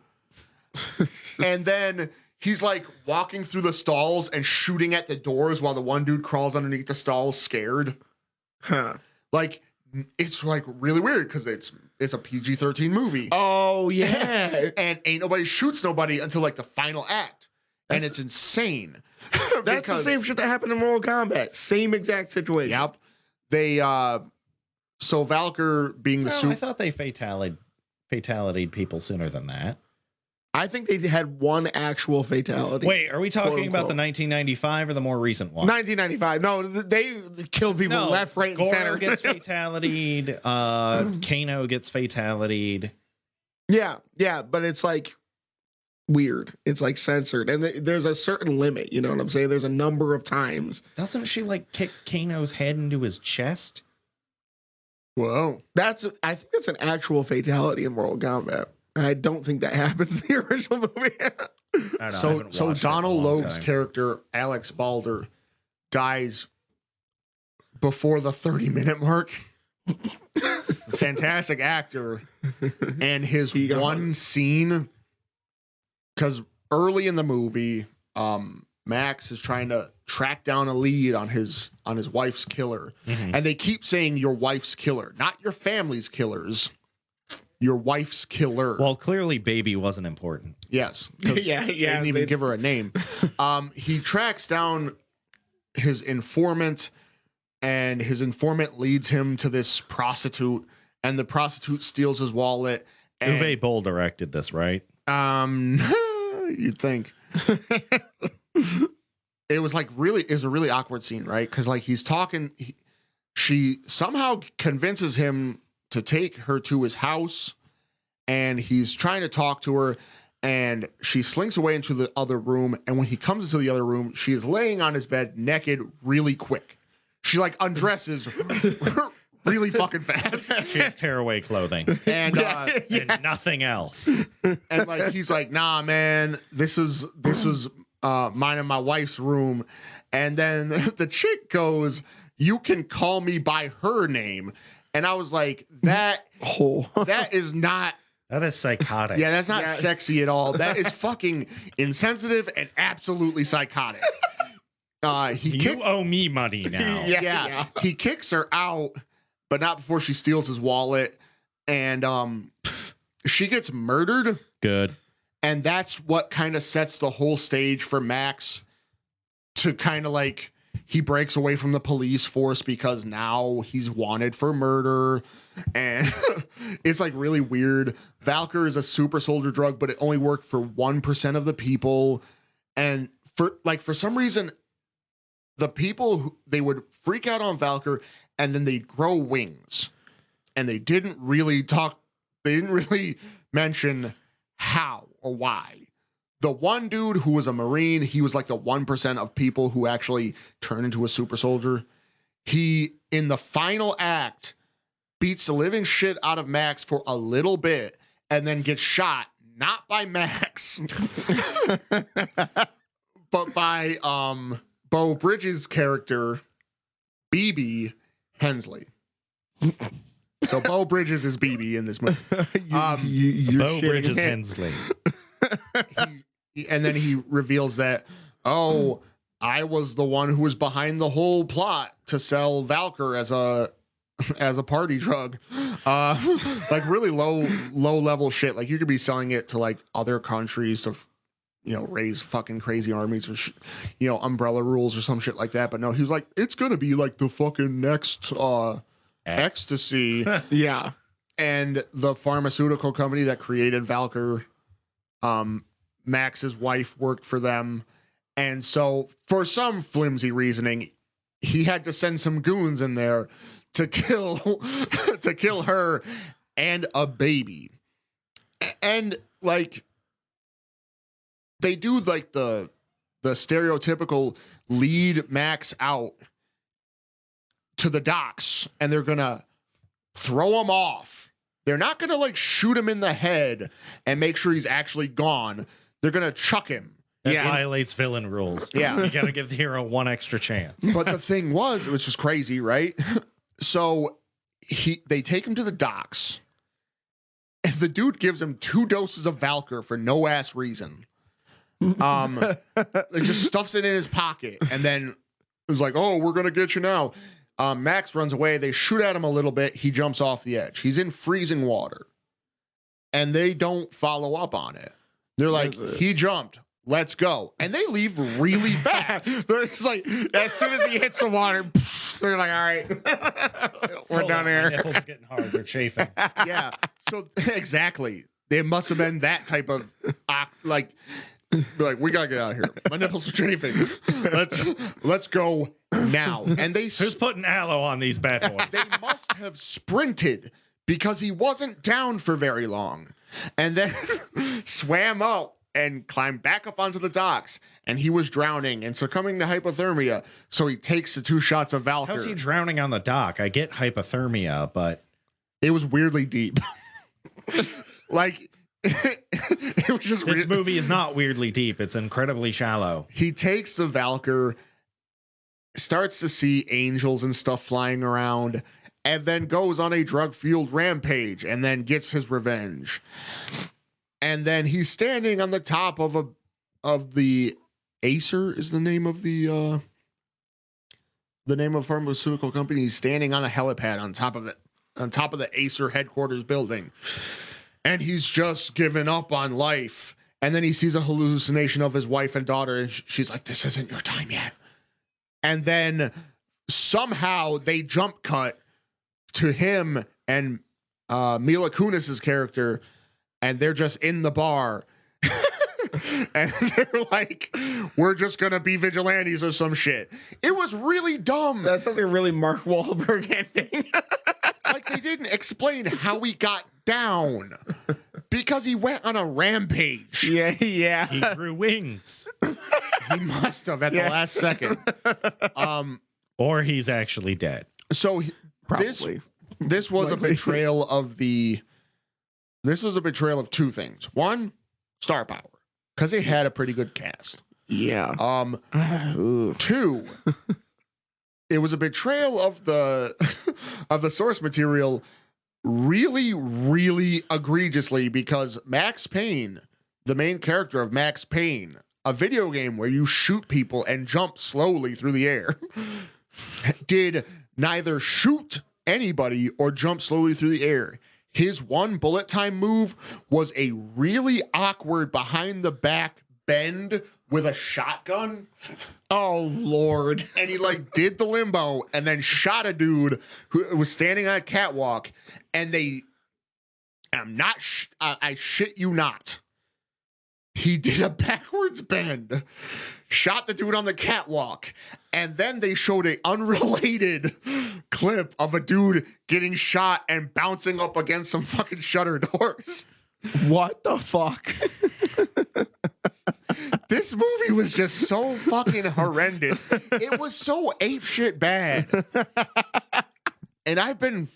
And then he's like walking through the stalls and shooting at the doors while the one dude crawls underneath the stalls scared. Like, it's like really weird because it's a PG-13 movie. Oh yeah. And ain't nobody shoots nobody until like the final act. And it's insane. That's the same shit that happened in Mortal Kombat. Same exact situation. Yep. They so Valkyr being the I thought they fatalitied people sooner than that. I think they had one actual fatality. Wait, are we talking about the 1995 or the more recent one? 1995. No, they killed people left, right, and Goro center. Gets fatalitied. Kano gets fatalitied. Yeah, but it's like weird. It's like censored, and there's a certain limit. You know what I'm saying? There's a number of times. Doesn't she like kick Kano's head into his chest? Whoa. I think that's an actual fatality in Mortal Kombat. And I don't think that happens in the original movie. So Donald Logue's character, Alex Balder, dies before the 30-minute mark. Fantastic actor. And his one scene, because early in the movie, Max is trying to track down a lead on his wife's killer. Mm-hmm. And they keep saying your wife's killer, not your family's killers. Your wife's killer. Well, clearly baby wasn't important. Yes. yeah. Didn't even give her a name. He tracks down his informant, and his informant leads him to this prostitute, and the prostitute steals his wallet. And, Uwe Boll directed this, right? You'd think. It was a really awkward scene, right? Because like he's talking, she somehow convinces him to take her to his house, and he's trying to talk to her, and she slinks away into the other room, and when he comes into the other room, she is laying on his bed naked really quick. She like undresses really fucking fast. She has tearaway clothing and and nothing else. And like he's like, nah, man, this was mine and my wife's room. And then the chick goes, you can call me by her name. And I was like, that is not. That is psychotic. Yeah, that's not sexy at all. That is fucking insensitive and absolutely psychotic. You owe me money now. Yeah. He kicks her out, but not before she steals his wallet. And she gets murdered. Good. And that's what kind of sets the whole stage for Max to kind of like, he breaks away from the police force because now he's wanted for murder. And it's like really weird. Valkyr is a super soldier drug, but it only worked for 1% of the people. And for some reason, the people, they would freak out on Valkyr and then they'd grow wings. And they didn't really mention how or why. The one dude who was a Marine, he was like the 1% of people who actually turn into a super soldier. He, in the final act, beats the living shit out of Max for a little bit and then gets shot, not by Max, but by Bo Bridges' character, BB Hensley. So Bo Bridges is BB in this movie. Bo Bridges Hensley. And then he reveals that, I was the one who was behind the whole plot to sell Valkyr as a party drug. Like really low level shit. Like you could be selling it to like other countries to, raise fucking crazy armies or, umbrella rules or some shit like that. But no, he was like, it's going to be like the fucking next ecstasy. Yeah. And the pharmaceutical company that created Valkyr, Max's wife worked for them, And so for some flimsy reasoning, he had to send some goons in there to kill to kill her and a baby. And like they do like the stereotypical lead Max out to the docks and they're gonna throw him off. They're not gonna like shoot him in the head and make sure he's actually gone. They're gonna chuck him. That violates villain rules. Yeah. You gotta give the hero one extra chance. But the thing was, it was just crazy, right? So they take him to the docks, and the dude gives him 2 doses of Valkyr for no ass reason. He just stuffs it in his pocket, and then is like, "Oh, we're gonna get you now." Max runs away. They shoot at him a little bit. He jumps off the edge. He's in freezing water, and they don't follow up on it. They're like, "He jumped. Let's go." And they leave really fast. They're just like, as soon as he hits the water, they're like, all right, we're down here. My nipples are getting hard. They're chafing. Yeah. So exactly. It must have been that type of like we gotta get out of here. My nipples are chafing. Let's go now. And who's putting aloe on these bad boys? They must have sprinted because he wasn't down for very long. And then swam out and climbed back up onto the docks, and he was drowning and succumbing to hypothermia. So he takes the 2 shots of Valkyr. How's he drowning on the dock? I get hypothermia, but it was weirdly deep. Like it was just. This movie is not weirdly deep. It's incredibly shallow. He takes the Valkyr, starts to see angels and stuff flying around, and then goes on a drug-fueled rampage, and then gets his revenge. And then he's standing on the top of the Acer is the name of the name of pharmaceutical company. He's standing on a helipad on top of the Acer headquarters building. And he's just given up on life. And then he sees a hallucination of his wife and daughter, and she's like, "This isn't your time yet." And then somehow they jump cut to him and Mila Kunis's character, and they're just in the bar. And they're like, "We're just gonna be vigilantes or some shit." It was really dumb. That's something really Mark Wahlberg ending. Like they didn't explain how he got down because he went on a rampage. Yeah. He grew wings. He must have at the last second. Or he's actually dead. So Probably. This was a betrayal of the. This was a betrayal of 2 things. 1, star power, because it had a pretty good cast. Yeah. 2, it was a betrayal of the source material really, really egregiously, because Max Payne, the main character of Max Payne, a video game where you shoot people and jump slowly through the air, did neither shoot anybody or jump slowly through the air. His 1 bullet time move was a really awkward behind the back bend with a shotgun. Oh Lord. And he like did the limbo and then shot a dude who was standing on a catwalk, and I shit you not, he did a backwards bend, shot the dude on the catwalk, and then they showed an unrelated clip of a dude getting shot and bouncing up against some fucking shutter doors. What the fuck? This movie was just so fucking horrendous. It was so apeshit bad. And I've been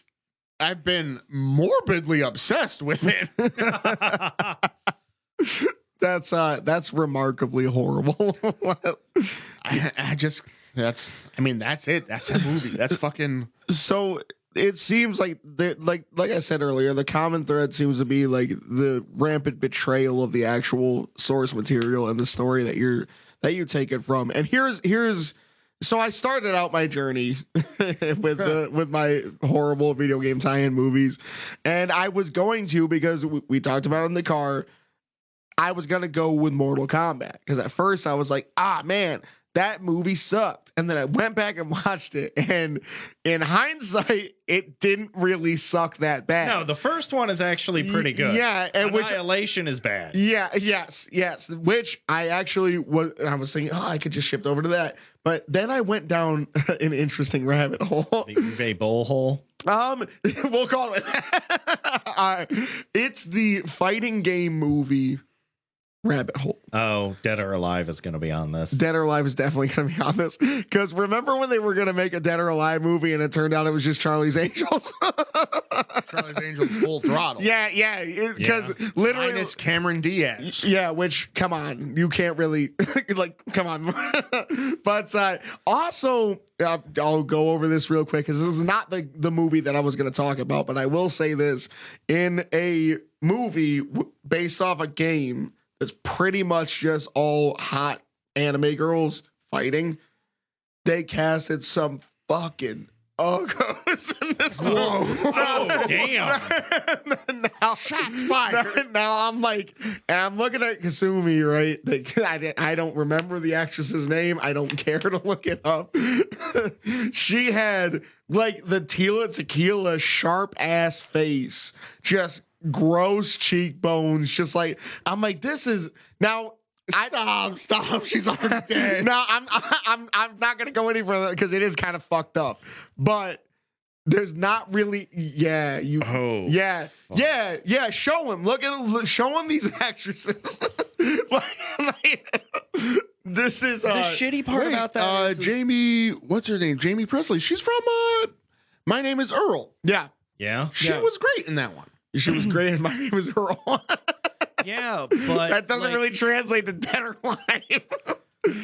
morbidly obsessed with it. That's remarkably horrible. That's it. That's that movie. That's fucking. So it seems like I said earlier, the common thread seems to be like the rampant betrayal of the actual source material and the story that you take it from. And here's so I started out my journey with my horrible video game tie-in movies, and I was going to, because we talked about it in the car, I was gonna go with Mortal Kombat, because at first I was like, man, that movie sucked. And then I went back and watched it, and in hindsight, it didn't really suck that bad. No, the first one is actually pretty good. Yeah, and Annihilation is bad. Yeah, yes. Which I was thinking, oh, I could just shift over to that. But then I went down an interesting rabbit hole. The Uwe Boll hole. We'll call it. It's the fighting game movie rabbit hole. Oh, Dead or Alive is going to be on this. Dead or Alive is definitely going to be on this, because remember when they were going to make a Dead or Alive movie and it turned out it was just Charlie's Angels? Charlie's Angels full throttle. Yeah, because literally minus Cameron Diaz. Yeah, which, come on, you can't really like, come on. But also, I'll go over this real quick, because this is not the movie that I was going to talk about, but I will say this: in a movie based off a game that's pretty much just all hot anime girls fighting, they casted some fucking uggos in this movie. Oh, damn. Now, shots fired. Now I'm like, and I'm looking at Kasumi, right? I don't remember the actress's name. I don't care to look it up. She had like the Tila Tequila sharp ass face, just gross cheekbones, just like, I'm like, this is now. Stop! She's already dead. No, I'm not gonna go any further, because it is kind of fucked up. But there's not really. Yeah, you. Oh. Yeah. Show him. Show him these actresses. This is the shitty part about that. Jamie, what's her name? Jamie Presley. She's from My Name Is Earl. Yeah. She was great in that one. She was great in My Name Is Earl. Yeah, but that doesn't really translate to Dead or Alive.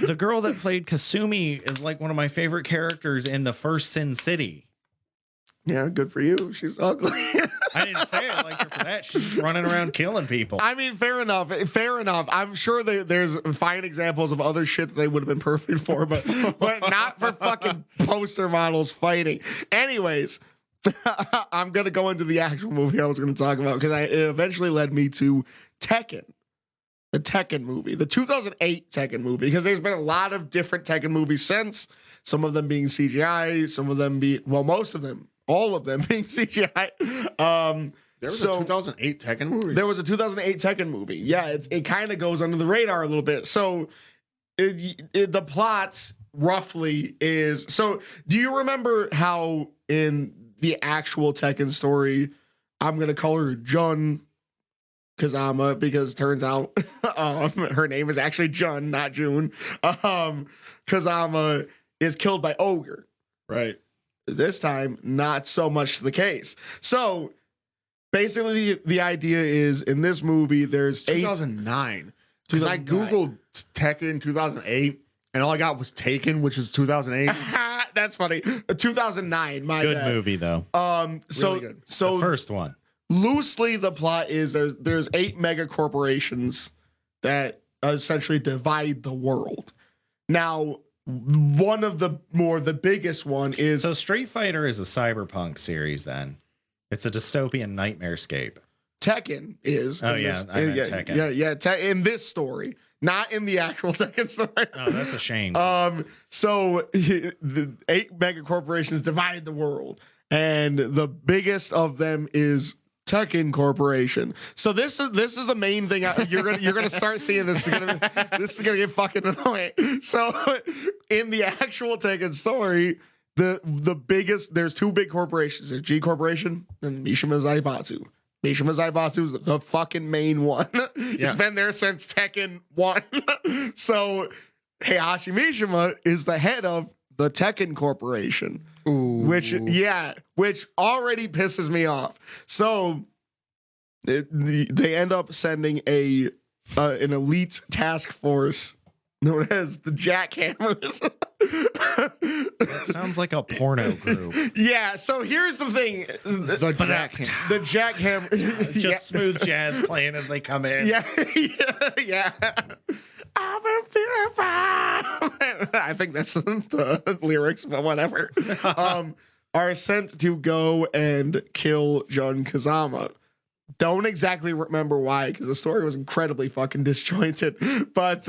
The girl that played Kasumi is like one of my favorite characters in the first Sin City. Yeah, good for you. She's ugly. I didn't say I liked her for that. She's just running around killing people. I mean, fair enough. I'm sure there's fine examples of other shit that they would have been perfect for, but not for fucking poster models fighting. Anyways, I'm going to go into the actual movie I was going to talk about, because it eventually led me to Tekken. The Tekken movie. The 2008 Tekken movie. Because there's been a lot of different Tekken movies since. Some of them being CGI. Some of them most of them. All of them being CGI. There was a 2008 Tekken movie? There was a 2008 Tekken movie. Yeah, it kind of goes under the radar a little bit. So the plot roughly is... So do you remember how in the actual Tekken story, I'm going to call her Jun Kazama, because turns out her name is actually Jun, not June. Kazama is killed by Ogre. Right. This time, not so much the case. So basically, the idea is, in this movie, there's 2009. Because I Googled Tekken 2008, and all I got was Taken, which is 2008. That's funny. 2009. My good bad. Movie though. Really good. So the first one. Loosely, the plot is there's 8 mega corporations that essentially divide the world. Now, one of the biggest one is... So Street Fighter is a cyberpunk series then. It's a dystopian nightmarescape. Tekken is. Oh, yeah. I meant Tekken. Yeah. In this story, not in the actual Tekken story. Oh, that's a shame. So the 8 mega corporations divide the world, and the biggest of them is Tekken Corporation. So this is the main thing. You're gonna start seeing this. This is gonna get fucking annoying. So in the actual Tekken story, the biggest, there's 2 big corporations. There's G Corporation and Mishima Zaibatsu. Mishima Zaibatsu is the fucking main one. It's been there since Tekken 1. So Heihachi Mishima is the head of the Tekken Corporation. Ooh. Which already pisses me off. So they end up sending an elite task force known as the Jackhammers. That sounds like a porno group. Yeah. So here's the thing: the Jackhammer, just smooth jazz playing as they come in. Yeah. I'm a purified. I think that's the lyrics, but whatever. Are sent to go and kill Jun Kazama. Don't exactly remember why, because the story was incredibly fucking disjointed. But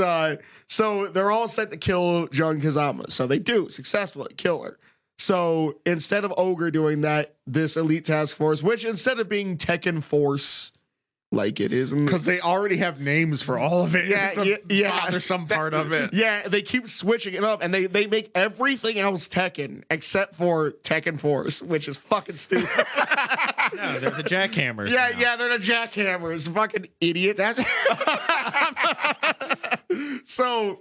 so they're all set to kill Jun Kazama. So they do successfully kill her. So instead of Ogre doing that, this elite task force, which instead of being Tekken Force, like it is, because they already have names for all of it. Yeah. There's some part of it. Yeah, they keep switching it up, and they make everything else Tekken except for Tekken Force, which is fucking stupid. No, they're the jackhammers. Yeah, they're the jackhammers. Fucking idiots. So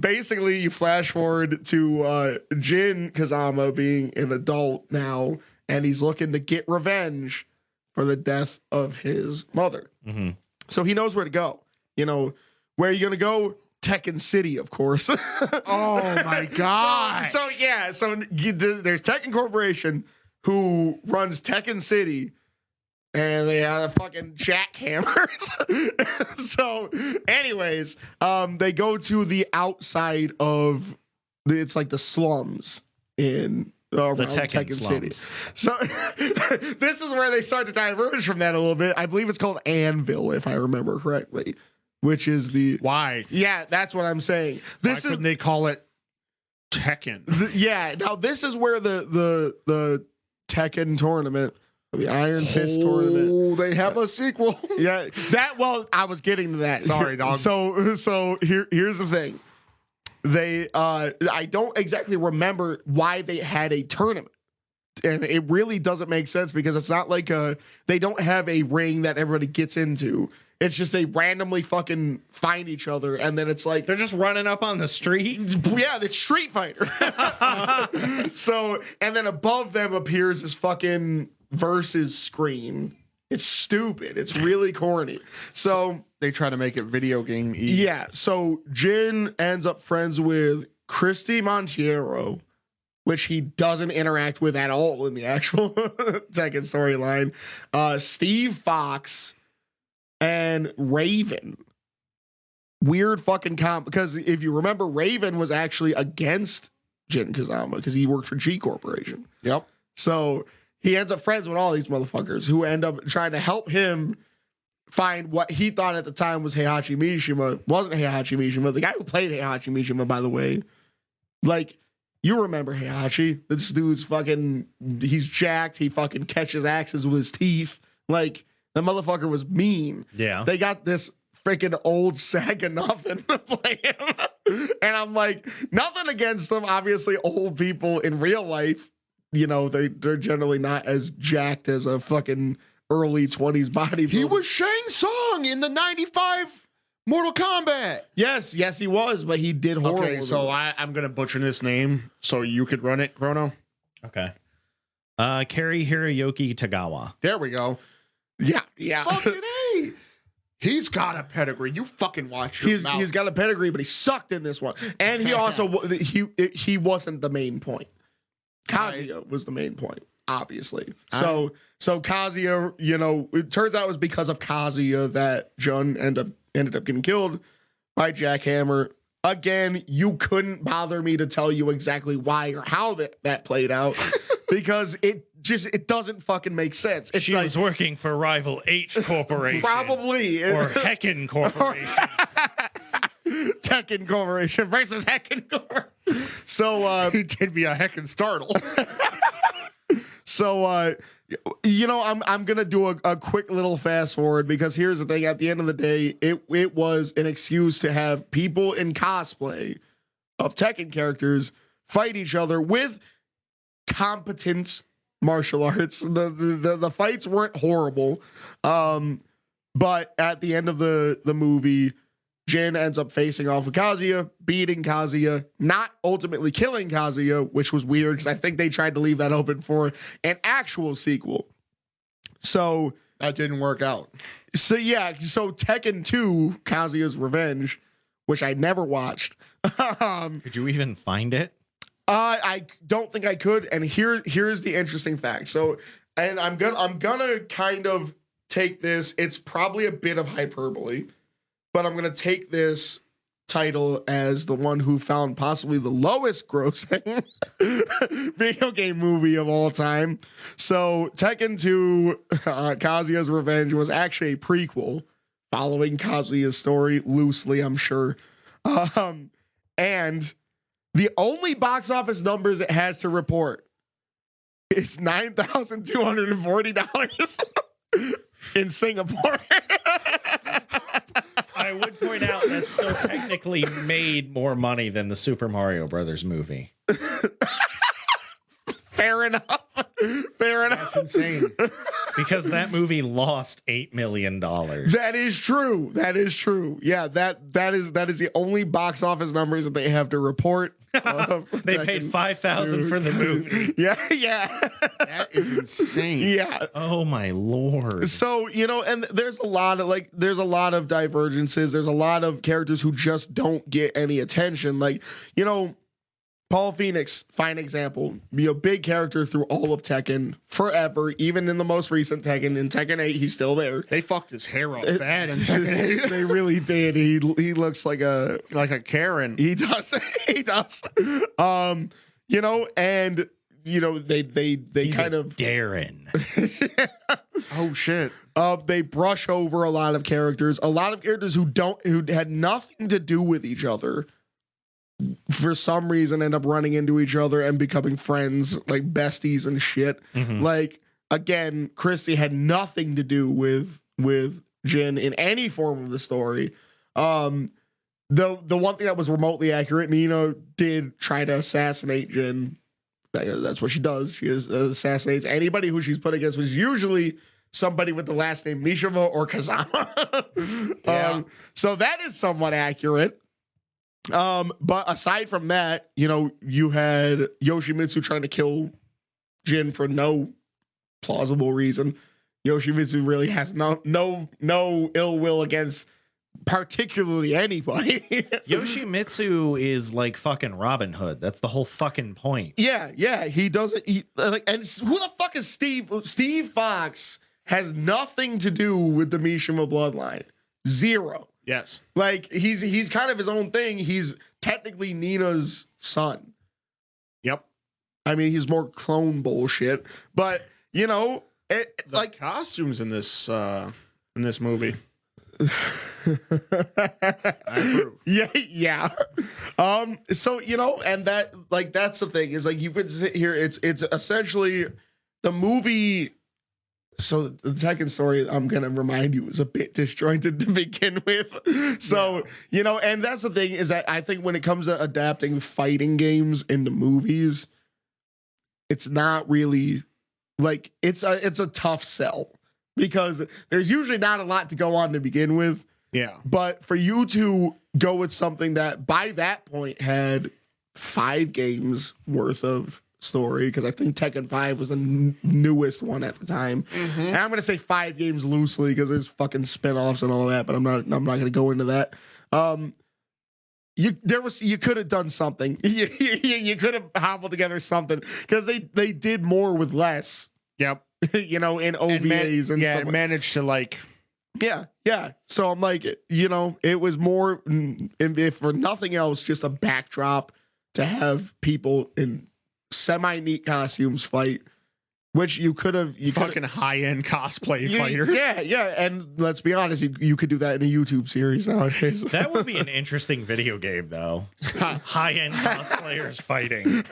basically, you flash forward to Jin Kazama being an adult now, and he's looking to get revenge for the death of his mother. Mm-hmm. So he knows where to go. You know, where are you going to go? Tekken City, of course. Oh, my God. So there's Tekken Corporation, who runs Tekken City, and they have fucking jackhammers. So, anyways, they go to the outside of it's like the slums in around Tekken City. So this is where they start to diverge from that a little bit. I believe it's called Anvil, if I remember correctly, which is the why? Yeah, that's what I'm saying. Why couldn't they call it Tekken? Now this is where the Tekken tournament, the Iron Fist tournament. Oh, they have a sequel. Yeah, I was getting to that. Sorry, dog. So here's the thing. They I don't exactly remember why they had a tournament. And it really doesn't make sense because it's not like they don't have a ring that everybody gets into. It's just they randomly fucking find each other, and then it's like they're just running up on the street. Yeah, it's Street Fighter. So, and then above them appears this fucking versus screen. It's stupid. It's really corny. So they try to make it video game. Yeah. So Jin ends up friends with Christy Montiero, which he doesn't interact with at all in the actual Tekken storyline. Steve Fox and Raven. Weird fucking comp, because if you remember, Raven was actually against Jin Kazama because he worked for G Corporation. Yep. So he ends up friends with all these motherfuckers who end up trying to help him find what he thought at the time was Heihachi Mishima. Wasn't Heihachi Mishima. The guy who played Heihachi Mishima, by the way. Like, you remember Heihachi. This dude's fucking, he's jacked. He fucking catches axes with his teeth. Like, the motherfucker was mean. Yeah. They got this freaking old sack of nothing to play him. And I'm like, nothing against them. Obviously, old people in real life, you know, they're generally not as jacked as a fucking early 20s bodybuilder. He was Shang Tsung in the 95 Mortal Kombat. Yes, he was, but he did horrible. Okay, so I'm going to butcher this name so you could run it, Chrono. Okay. Kari Hiroyuki Tagawa. There we go. Yeah. Fucking A. He's got a pedigree. You fucking watch your mouth. He's got a pedigree, but he sucked in this one. And he also, he wasn't the main point. Kazuya was the main point, obviously. So Kazuya, you know, it turns out it was because of Kazuya that Jun ended up getting killed by Jackhammer. Again, you couldn't bother me to tell you exactly why or how that played out because it doesn't fucking make sense. She was working for rival H Corporation. Probably. Or Hecken Corporation. Tekken Corporation versus Hecken Corporation. So he did be a heckin' startle. So you know, I'm gonna do a quick little fast forward because here's the thing: at the end of the day, it was an excuse to have people in cosplay of Tekken characters fight each other with competent martial arts. The fights weren't horrible, but at the end of the movie, Jin ends up facing off with Kazuya, beating Kazuya, not ultimately killing Kazuya, which was weird because I think they tried to leave that open for an actual sequel. So that didn't work out. So Tekken 2, Kazuya's Revenge, which I never watched. Could you even find it? I don't think I could. And here's the interesting fact. So, and I'm gonna kind of take this. It's probably a bit of hyperbole, but I'm going to take this title as the one who found possibly the lowest grossing video game movie of all time. So Tekken 2, Kazuya's Revenge, was actually a prequel following Kazuya's story, loosely, I'm sure. And the only box office numbers it has to report is $9,240 in Singapore. I would point out that still technically made more money than the Super Mario Brothers movie. Fair enough. Fair enough. That's insane. Because that movie lost $8 million. That is true. That is true. Yeah, that is the only box office numbers that they have to report. They paid $5,000 for the movie. Yeah. That is insane. Yeah. Oh my Lord. So, and there's a lot of divergences. There's a lot of characters who just don't get any attention. Like, Paul Phoenix, fine example. Be a big character through all of Tekken forever, even in the most recent Tekken. In Tekken 8, he's still there. They fucked his hair up bad in Tekken 8. They really did. He looks like a Karen. He does. He does. And they He's kind of Darren. Oh shit. They brush over a lot of characters. A lot of characters who had nothing to do with each other, for some reason end up running into each other and becoming friends, like besties and shit. Mm-hmm. Like, again, Christy had nothing to do with Jin in any form of the story. The one thing that was remotely accurate, Nina did try to assassinate Jin. That's what she does. She assassinates anybody who she's put against, which is usually somebody with the last name Mishima or Kazama. Yeah. So that is somewhat accurate. But aside from that, you had Yoshimitsu trying to kill Jin for no plausible reason. Yoshimitsu really has no ill will against particularly anybody. Yoshimitsu is like fucking Robin Hood. That's the whole fucking point. Yeah. He doesn't. And who the fuck is Steve? Steve Fox has nothing to do with the Mishima bloodline. Zero. Yes. Like he's kind of his own thing. He's technically Nina's son. Yep. I mean, he's more clone bullshit, but The costumes in this movie. I approve. Yeah. So and that that's the thing is you could sit here. It's essentially the movie. So the Tekken story, I'm gonna remind you, was a bit disjointed to begin with. So and that's the thing is that I think when it comes to adapting fighting games into movies, it's not really it's a tough sell because there's usually not a lot to go on to begin with. Yeah. But for you to go with something that by that point had 5 games worth of story, because I think Tekken 5 was the newest one at the time. Mm-hmm. And I'm going to say 5 games loosely because there's fucking spinoffs and all that, but I'm not going to go into that. You could have done something. You could have hobbled together something because they did more with less. Yep. In OVAs and stuff. And managed to Yeah. So I'm like, it was more, if for nothing else, just a backdrop to have people in semi-neat costumes fight, which you could have. Fucking high-end cosplay fighter. Yeah. And let's be honest, you could do that in a YouTube series nowadays. That would be an interesting video game, though. High-end cosplayers fighting.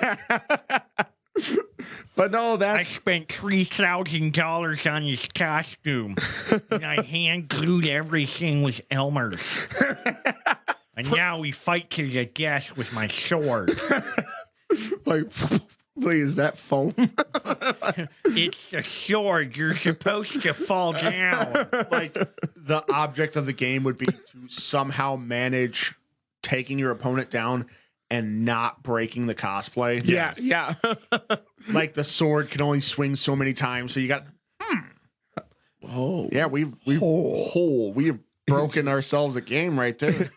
But no, I spent $3,000 on his costume, and I hand glued everything with Elmer's. And now we fight to the death with my sword. Please, that foam. It's a sword. You're supposed to fall down. The object of the game would be to somehow manage taking your opponent down and not breaking the cosplay. Yeah. The sword can only swing so many times, so you got. Oh, yeah, we've broken ourselves a game right there.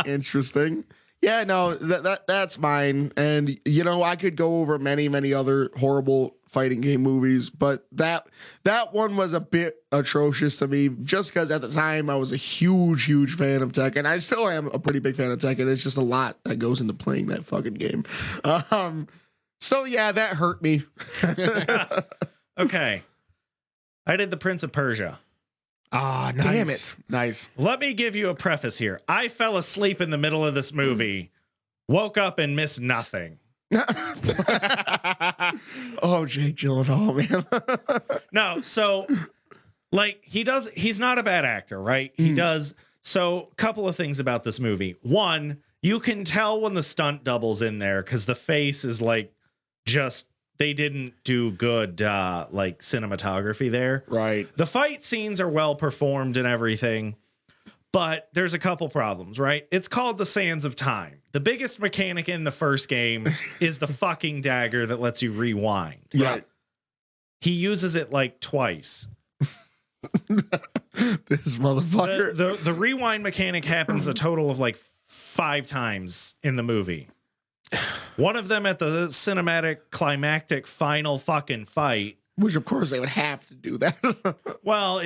Interesting. Yeah, no, that's mine. And you know, I could go over many other horrible fighting game movies, but that one was a bit atrocious to me, just because at the time I was a huge fan of Tekken. I still am a pretty big fan of Tekken. It's just a lot that goes into playing that fucking game. So yeah, that hurt me. Okay, I did the Prince of Persia. Ah, nice. Damn it. Nice. Let me give you a preface here. I fell asleep in the middle of this movie, woke up and missed nothing. Oh, Jake Gyllenhaal, man. No, so like he's not a bad actor, right? He does. So a couple of things about this movie. One, you can tell when the stunt double's in there because the face is like just they didn't do good like cinematography there. Right. The fight scenes are well performed and everything, but there's a couple problems, right? It's called the Sands of Time. The biggest mechanic in the first game is the fucking dagger that lets you rewind. Right. He uses it like twice. This motherfucker. The rewind mechanic happens a total of like 5 times in the movie. One of them at the cinematic climactic final fucking fight. Which of course they would have to do that. Well,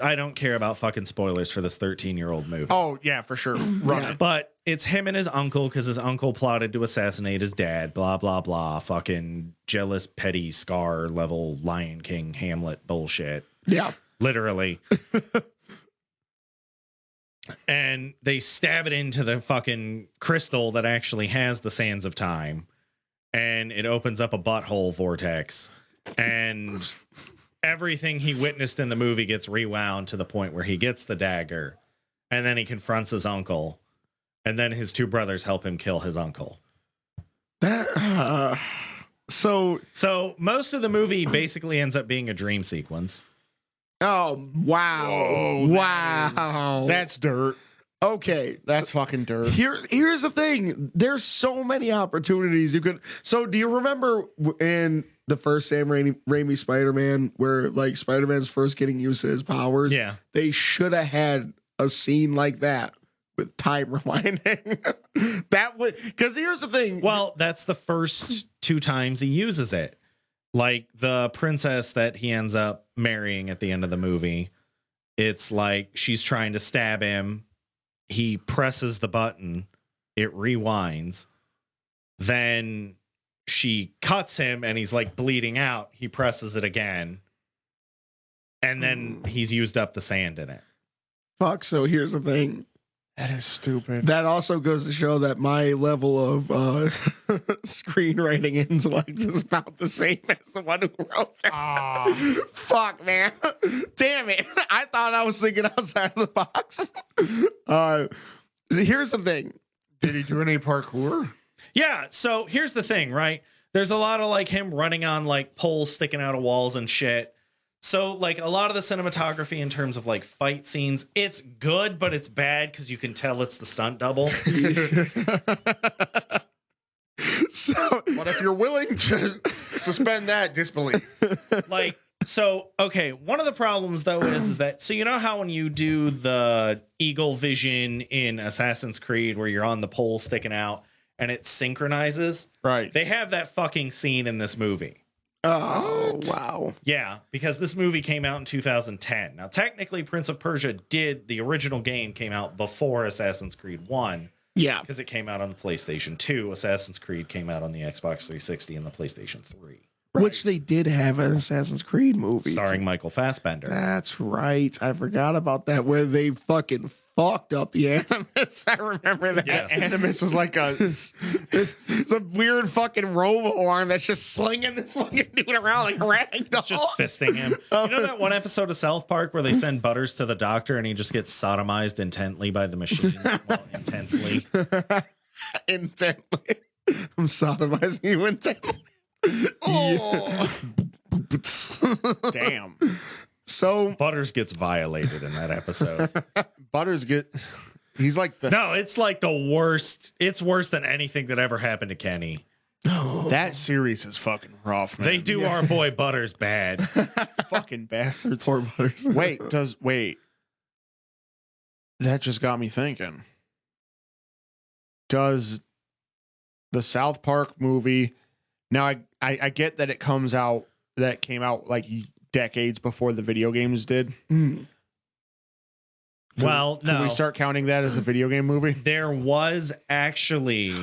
I don't care about fucking spoilers for this 13-year-old movie. Oh, yeah, for sure. Run it. But it's him and his uncle because his uncle plotted to assassinate his dad. Blah, blah, blah. Fucking jealous, petty, Scar level Lion King Hamlet bullshit. Yeah. Literally. And they stab it into the fucking crystal that actually has the Sands of Time. And it opens up a butthole vortex. And everything he witnessed in the movie gets rewound to the point where he gets the dagger. And then he confronts his uncle. And then his 2 brothers help him kill his uncle. So most of the movie basically ends up being a dream sequence. oh wow. Whoa, Wow. That's dirt. Okay. That's fucking dirt. Here's the thing. There's so many opportunities you could. So do you remember in the first Sam Raimi Spider-Man where like Spider-Man's first getting used to his powers? Yeah. They should have had a scene like that with time rewinding. That would, because here's the thing. Well, that's the first 2 times he uses it. Like the princess that he ends up marrying at the end of the movie. It's like she's trying to stab him. He presses the button. It rewinds. Then she cuts him and he's like bleeding out. He presses it again. And then he's used up the sand in it. Fuck. So here's the thing. That is stupid. That also goes to show that my level of screenwriting intellect is about the same as the one who wrote that. Fuck, man. Damn it. I thought I was thinking outside of the box. Here's the thing. Did he do any parkour? Yeah. So here's the thing, right? There's a lot of like him running on like poles sticking out of walls and shit. So like a lot of the cinematography in terms of like fight scenes, it's good, but it's bad because you can tell it's the stunt double. So, But if you're willing to suspend that disbelief. Like, so, okay. One of the problems though is that, so you know how when you do the eagle vision in Assassin's Creed where you're on the pole sticking out and it synchronizes? Right. They have that fucking scene in this movie. oh, wow. Yeah, because this movie came out in 2010. Now, technically, Prince of Persia the original game came out before Assassin's Creed 1 Yeah. because it came out on the PlayStation 2. Assassin's Creed came out on the Xbox 360 and the PlayStation 3. Which they did have an Assassin's Creed movie. Starring Michael Fassbender. That's right. I forgot about that, where they fucking fucked up the Animus. I remember that. Yes. Animus was like It's a weird fucking robo arm that's just slinging this fucking dude around like a rag doll. It's just fisting him. You know that one episode of South Park where they send Butters to the doctor and he just gets sodomized intently by the machine? Well, intensely. Intently. I'm sodomizing you intently. Oh. Damn. So Butters gets violated in that episode. Butters he's like the No, it's like the worst. It's worse than anything that ever happened to Kenny. that series is fucking rough, man. They do our boy Butters bad. fucking bastards. poor Butters. Wait. That just got me thinking. does the South Park movie. Now I get that it came out like decades before the video games did. Well, no. Can we start counting that as a video game movie? There was actually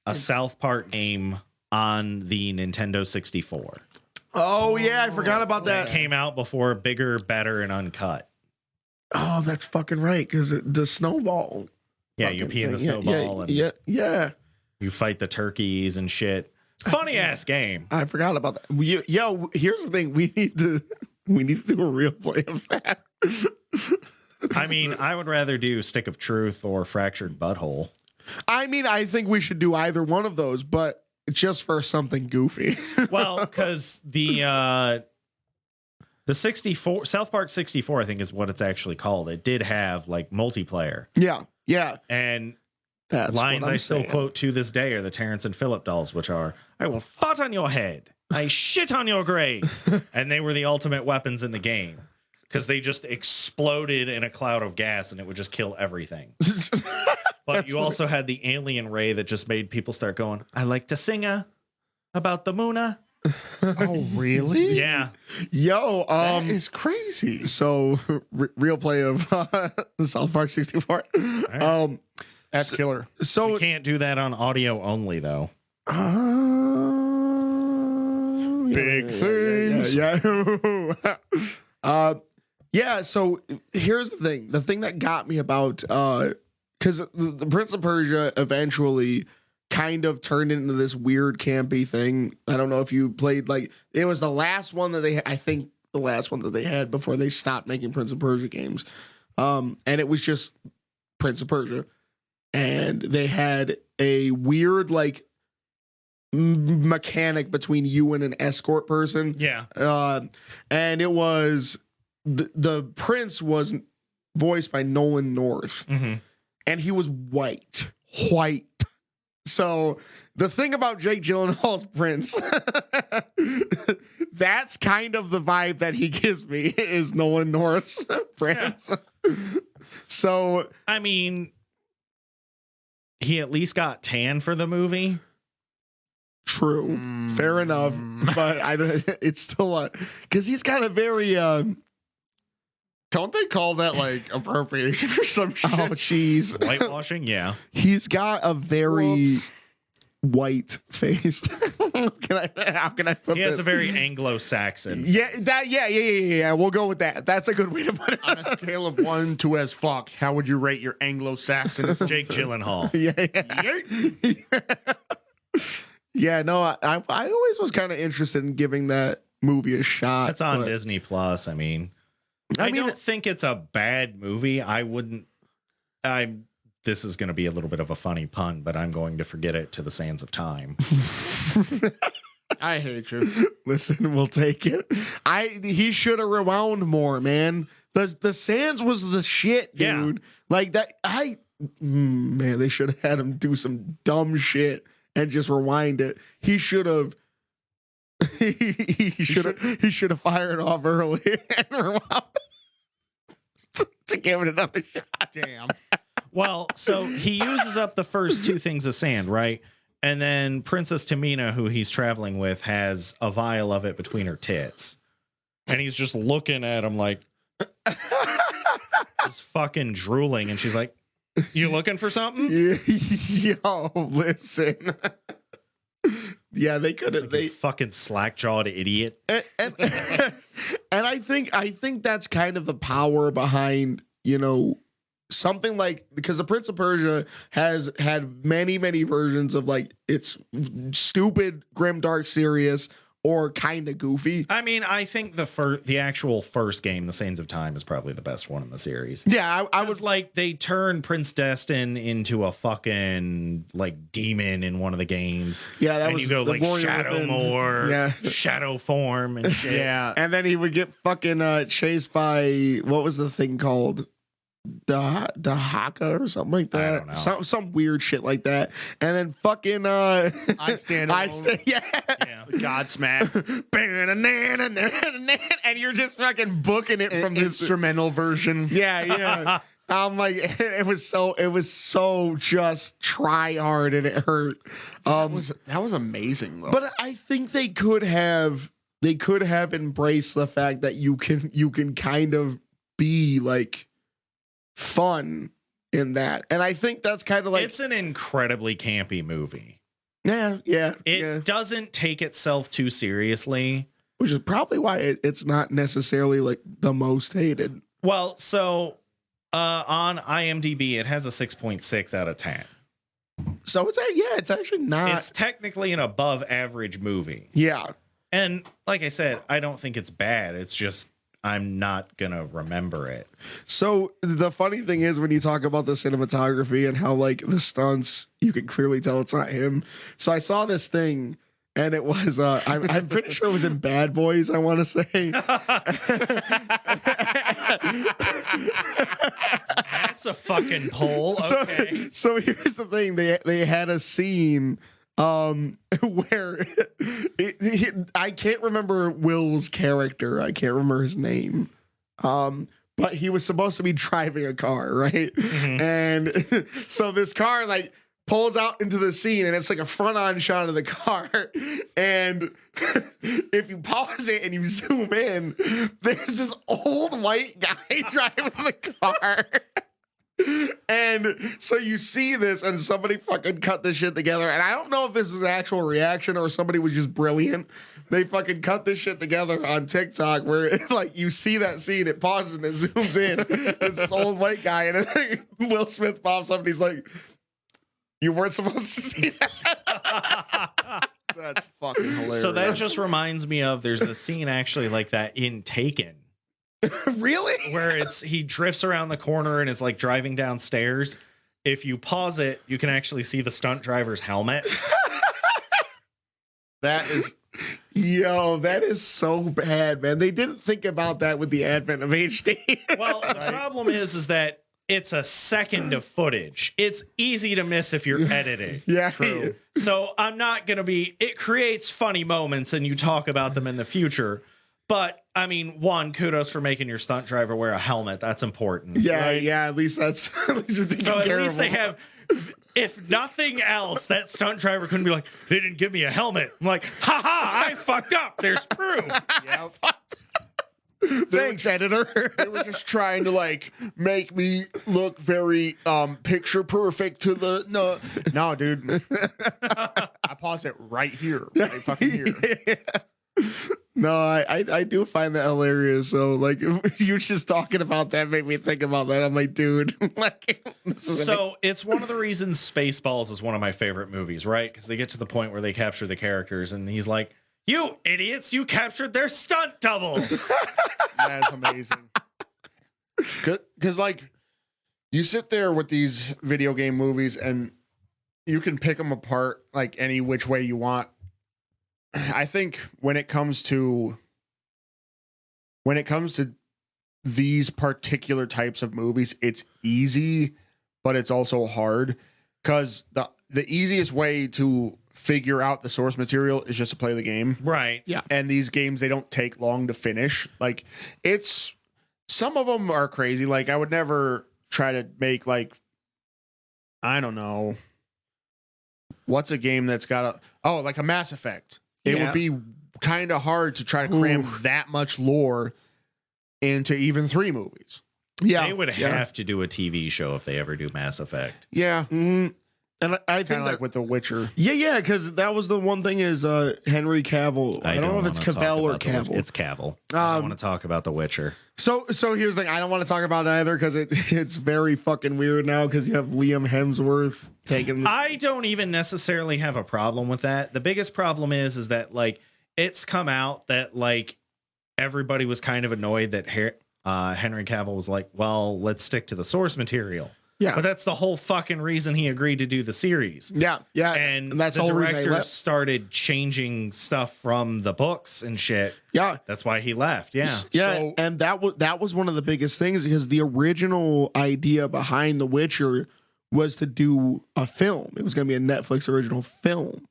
a South Park game on the Nintendo 64. Oh yeah, I forgot about That that. came out before Bigger, Better, and Uncut. Oh, that's fucking right. Because the snowball. Yeah, you pee in the thing. snowball and Yeah. you fight the turkeys and shit. Funny ass game. I forgot about that. Yo, here's the thing. We need to do a real play of that. I mean, I would rather do Stick of Truth or Fractured Butthole. I mean, I think we should do either one of those, but just for something goofy. Well, because the 64 South Park 64, I think is what it's actually called. It did have like multiplayer. Yeah. And That's lines what I'm I still saying. quote to this day are the Terrence and Phillip dolls, which are, I will fart on your head. I shit on your grave. And they were the ultimate weapons in the game because they just exploded in a cloud of gas and it would just kill everything. But you also had the alien ray that just made people start going, I like to sing about the Moona. Oh, really? Yeah. Yo, That is crazy. so real play of the South Park 64. Right. That's killer. So We can't do that on audio only, though. Big things. Yeah. So here's the thing. The thing that got me about because the Prince of Persia eventually kind of turned into this weird campy thing. I don't know if you played, like, it was the last one that they, I think the last one that they had before they stopped making Prince of Persia games. And it was just Prince of Persia. And they had a weird, like, mechanic between you and an escort person. Yeah. And it was the prince was voiced by Nolan North, and he was white. So the thing about Jake Gyllenhaal's Prince, that's kind of the vibe that he gives me, is Nolan North's Prince. So I mean, he at least got tan for the movie. true, fair enough, but I don't. It's still because he's got a very Don't they call that like appropriation or some shit? oh jeez, Whitewashing, yeah. he's got a very white face. How can I put He this? has a very Anglo-Saxon. Yeah. We'll go with that. That's a good way to put it. On a scale of 1 to as fuck, how would you rate your Anglo-Saxon? Jake Gyllenhaal. Yeah. No, I always was kind of interested in giving that movie a shot. That's on but Disney Plus. I mean, I don't think it's a bad movie. This is going to be a little bit of a funny pun, but I'm going to forget it to the sands of time. I hate you. Listen, we'll take it. He should have rewound more, man. The Sands was the shit, dude. Yeah. Like that. Man, they should have had him do some dumb shit and just rewind it. He should have. He should have fired off early and rewound to give it another shot. Damn. Well, so he uses up the first two things of sand, right? And then Princess Tamina, who he's traveling with, has a vial of it between her tits. And he's just looking at him like, just fucking drooling. And she's like, you looking for something? Yo, listen. Yeah, they could have. Like, They you fucking slack-jawed idiot. and I think that's kind of the power behind, something like, because the Prince of Persia has had many versions of, like, it's stupid, grim, dark, serious, or kind of goofy. I mean, I think the actual first game, The Sands of Time, is probably the best one in the series. Yeah, I would. Was like they turn Prince Destin into a fucking like demon in one of the games. Yeah, that and was you go the like Warrior Shadow Within. More, Yeah. Shadow Form, and shit. Yeah. And then he would get fucking chased by, what was the thing called? The Haka or something like that. I don't know. Some weird shit like that. And then fucking I stand alone. yeah. Godsmack. And you're just fucking booking it from this instrumental version. Yeah. I'm like, it was so just try hard and it hurt. That was amazing though. But I think they could have embraced the fact that you can kind of be like fun in that. And I think that's kind of like, it's an incredibly campy movie. Yeah. It doesn't take itself too seriously. Which is probably why it's not necessarily like the most hated. Well, so on IMDb, it has a 6.6 out of 10. So it's actually not. It's technically an above average movie. Yeah. And like I said, I don't think it's bad. It's just I'm not going to remember it. So the funny thing is when you talk about the cinematography and how like the stunts, you can clearly tell it's not him. So I saw this thing and it was, I'm pretty sure it was in Bad Boys, I want to say. That's a fucking poll. Okay. So here's the thing. They had a scene where I can't remember Will's character. I can't remember his name. But he was supposed to be driving a car, right? Mm-hmm. And so this car like pulls out into the scene and it's like a front-on shot of the car. And if you pause it and you zoom in, there's this old white guy driving the car. And so you see this and somebody fucking cut this shit together. And I don't know if this is an actual reaction or somebody was just brilliant. They fucking cut this shit together on TikTok where like you see that scene, it pauses and it zooms in. It's this old white guy and Will Smith pops up and he's like, you weren't supposed to see that. That's fucking hilarious. So that just reminds me of there's a scene actually like that in Taken. Really? Where he drifts around the corner and is like driving downstairs. If you pause it, you can actually see the stunt driver's helmet. That is that is so bad, man. They didn't think about that with the advent of HD. Well, the problem is that it's a second of footage. It's easy to miss if you're editing. Yeah. true. So I'm not going to be, it creates funny moments and you talk about them in the future. But I mean, one, kudos for making your stunt driver wear a helmet. That's important. Yeah, right? yeah. At least you're taking So at care least of they them. have, if nothing else, that stunt driver couldn't be like, they didn't give me a helmet. I'm like, haha, I fucked up. There's proof. Yeah. Thanks, editor. They were just trying to like make me look very picture perfect to the no dude. I paused it right here. Right fucking here. No, I do find that hilarious. So like you just talking about that made me think about that. I'm like, dude, like So it's one of the reasons Spaceballs is one of my favorite movies, right? Because they get to the point where they capture the characters and he's like, you idiots, you captured their stunt doubles. That's amazing. Because like you sit there with these video game movies and you can pick them apart like any which way you want. I think when it comes to these particular types of movies, it's easy, but it's also hard because the easiest way to figure out the source material is just to play the game. Right. Yeah. And these games, they don't take long to finish. Like some of them are crazy. Like I would never try to make like, I don't know. What's a game that's got like a Mass Effect. It would be kind of hard to try to cram that much lore into even 3 movies. Yeah. They would have to do a TV show if they ever do Mass Effect. Yeah. Mm-hmm. And I think Kind of like with The Witcher. Yeah, because that was the one thing is Henry Cavill. I don't know if it's Cavill or Cavill. It's Cavill. I don't want to talk about The Witcher. So here's the thing. I don't want to talk about it either because it's very fucking weird now because you have Liam Hemsworth taking. I don't even necessarily have a problem with that. The biggest problem is that like it's come out that like everybody was kind of annoyed that Henry Cavill was like, well, let's stick to the source material. Yeah. But that's the whole fucking reason he agreed to do the series. Yeah. And that's the the whole reason director started changing stuff from the books and shit. Yeah. That's why he left. Yeah. Yeah. So- And that was one of the biggest things because the original idea behind The Witcher was to do a film. It was going to be a Netflix original film.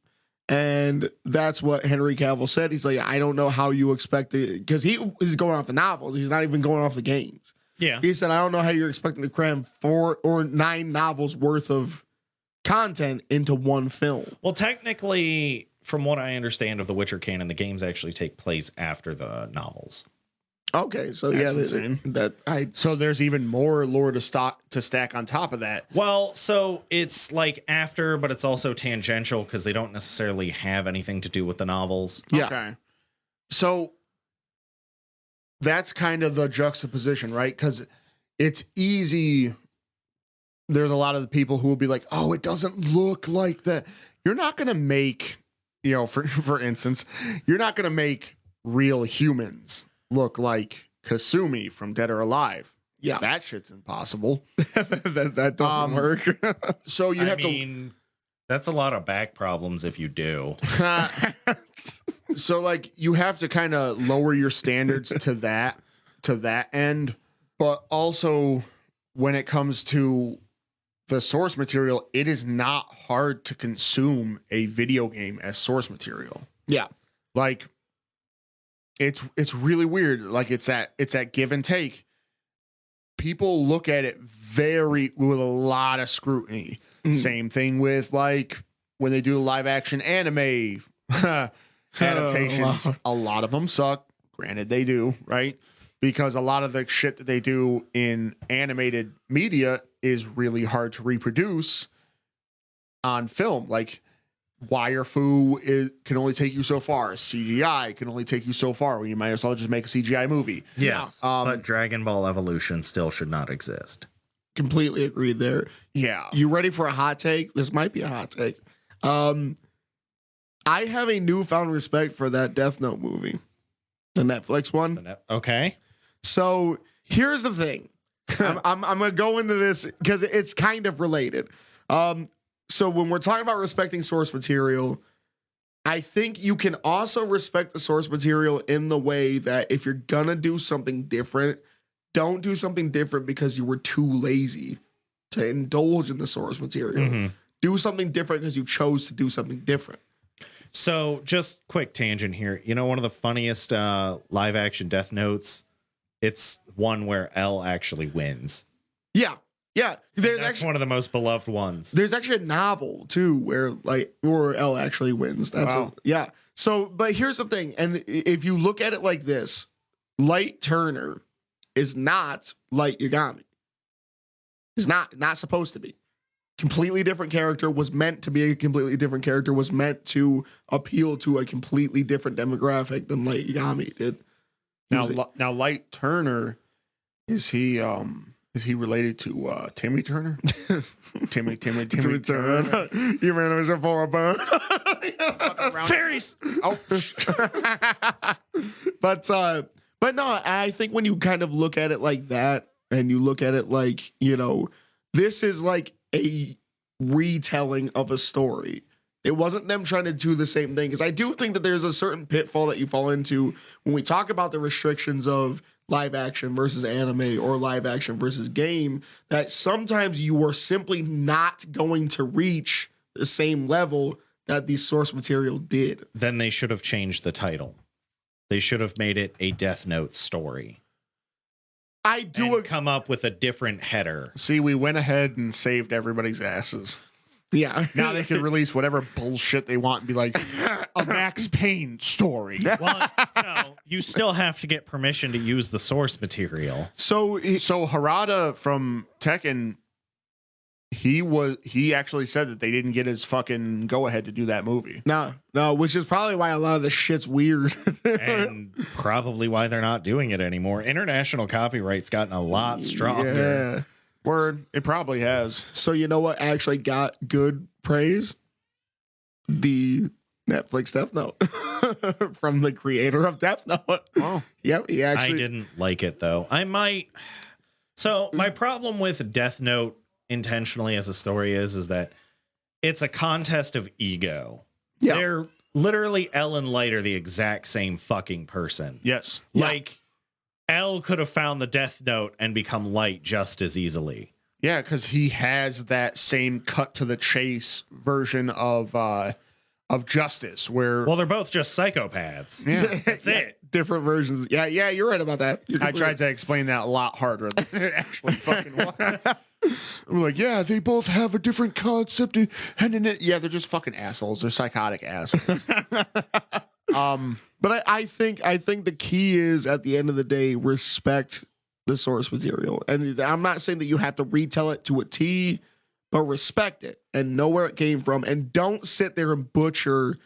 And that's what Henry Cavill said. He's like, I don't know how you expect it because he is going off the novels. He's not even going off the games. Yeah. He said, I don't know how you're expecting to cram 4 or 9 novels worth of content into one film. Well, technically, from what I understand of the Witcher canon, the games actually take place after the novels. Okay, so That's yeah, insane. So there's even more lore to stack on top of that. Well, so it's like after, but it's also tangential because they don't necessarily have anything to do with the novels. Yeah. Okay. So that's kind of the juxtaposition, right? Because it's easy. There's a lot of the people who will be like, oh, it doesn't look like that. You're not going to make, for instance, you're not going to make real humans look like Kasumi from Dead or Alive. Yeah. That shit's impossible. that doesn't work. So you have that's a lot of back problems if you do. So like you have to kind of lower your standards to that end, but also when it comes to the source material, it is not hard to consume a video game as source material. Yeah. Like it's really weird. Like it's that give and take. People look at it with a lot of scrutiny. Same thing with like when they do the live action anime adaptations. Wow. A lot of them suck. Granted, they do, right? Because a lot of the shit that they do in animated media is really hard to reproduce on film. Like wire fu can only take you so far. CGI can only take you so far. You might as well just make a CGI movie. Yes, but Dragon Ball Evolution still should not exist. Completely agreed there. Yeah. You ready for a hot take? This might be a hot take. I have a newfound respect for that Death Note movie, the Netflix one. Okay. So here's the thing. I'm gonna go into this because it's kind of related. So when we're talking about respecting source material, I think you can also respect the source material in the way that if you're gonna do something different, don't do something different because you were too lazy to indulge in the source material. Mm-hmm. Do something different because you chose to do something different. So just quick tangent here. You know, one of the funniest live action Death Notes, it's one where L actually wins. Yeah. Yeah. That's one of the most beloved ones. There's actually a novel too where L actually wins. That's wow. Yeah. So, but here's the thing. And if you look at it like this, Light Turner is not Light Yagami. It's not supposed to be. Completely different character, was meant to be a completely different character, was meant to appeal to a completely different demographic than Light Yagami did. Now Light Turner, is he related to Timmy Turner? Timmy Turner. You ran over for a bone. Fairies. Oh. But no, I think when you kind of look at it like that, and you look at it like, this is like a retelling of a story. It wasn't them trying to do the same thing. Because I do think that there's a certain pitfall that you fall into when we talk about the restrictions of live action versus anime or live action versus game, that sometimes you are simply not going to reach the same level that the source material did. Then they should have changed the title. They should have made it a Death Note story. I do come up with a different header. See, we went ahead and saved everybody's asses. Yeah. Now they can release whatever bullshit they want and be like, a Max Payne story. Well, you still have to get permission to use the source material. So Harada from Tekken, he actually said that they didn't get his fucking go ahead to do that movie. No, which is probably why a lot of the shit's weird. And probably why they're not doing it anymore. International copyright's gotten a lot stronger. Yeah. Word, it probably has. So you know what actually got good praise? The Netflix Death Note from the creator of Death Note. Oh, yep. He actually. I didn't like it though. I might. So my problem with Death Note intentionally as a story is that it's a contest of ego. Yeah. They're literally L and Light are the exact same fucking person. yes. Like L could have found the Death Note and become Light just as easily. Yeah, because he has that same cut to the chase version of of justice where Well, they're both just psychopaths. yeah. That's it. Different versions. Yeah, you're right about that. I tried to explain that a lot harder than it actually fucking was. I'm like, yeah, they both have a different concept, and yeah, they're just fucking assholes. They're psychotic assholes. But I think the key is, at the end of the day, respect the source material. And I'm not saying that you have to retell it to a T, but respect it and know where it came from, and don't sit there and butcher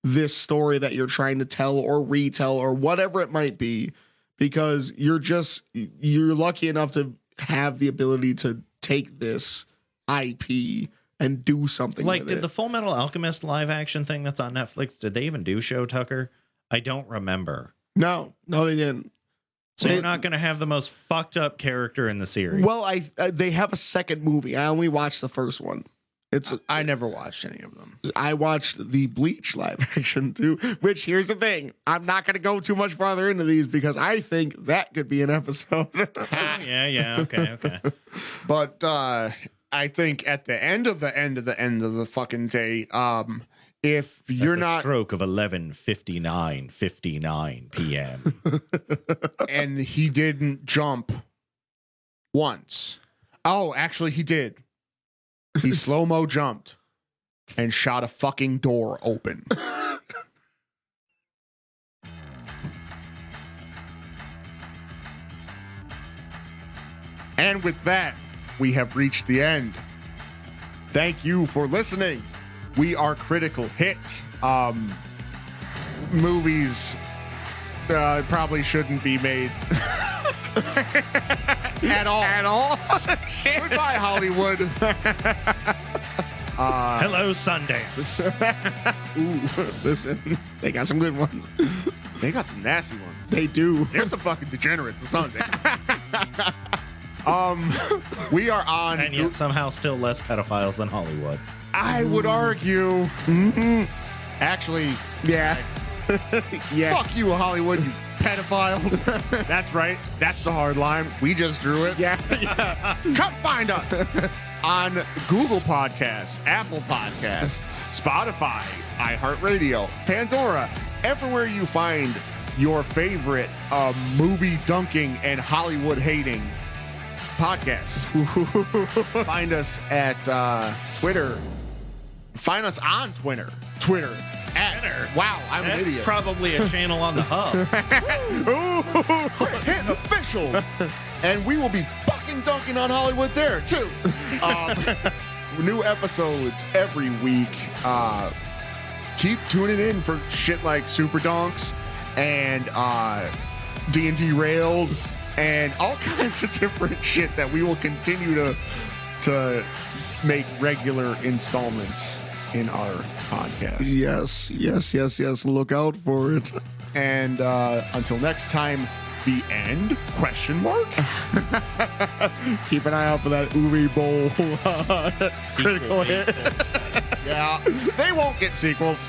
this story that you're trying to tell or retell or whatever it might be, because you're lucky enough to have the ability to take this IP and do something Like, with did it. the Full Metal Alchemist live action thing that's on Netflix, did they even do Show Tucker? I don't remember. No, they didn't. So you're not going to have the most fucked up character in the series. Well, they have a second movie. I only watched the first one. I never watched any of them. I watched the Bleach live action too, which, here's the thing. I'm not going to go too much farther into these because I think that could be an episode. Yeah. Okay. But I think at the end of the fucking day, if you're At the not stroke of 11:59 p.m. and he didn't jump once. Oh, actually he did. He slow-mo jumped and shot a fucking door open. And with that, we have reached the end. Thank you for listening. We are Critical Hit. Movies probably shouldn't be made at all. Shit. Goodbye, Hollywood. Hello, Sundance. Ooh, listen, they got some good ones. They got some nasty ones. They do. There's some fucking degenerates in Sundance. We are on. And yet somehow still less pedophiles than Hollywood. I would argue. Actually, Yeah. Yeah. fuck you, Hollywood, you pedophiles. That's right. That's the hard line. We just drew it. Yeah. Come find us on Google Podcasts, Apple Podcasts, Spotify, iHeartRadio, Pandora, everywhere you find your favorite movie dunking and Hollywood hating podcasts. Find us at Twitter. Find us on Twitter. Wow, I'm an That's idiot. probably a channel on the hub. Hit official. And we will be fucking dunking on Hollywood there, too. New episodes every week. Keep tuning in for shit like Super Donks and D&D Railed and all kinds of different shit that we will continue to make regular installments in our podcast. Yes. Look out for it. And until next time, the end? Question mark? Keep an eye out for that Uwe Bowl. Critical Hit. Yeah, they won't get sequels.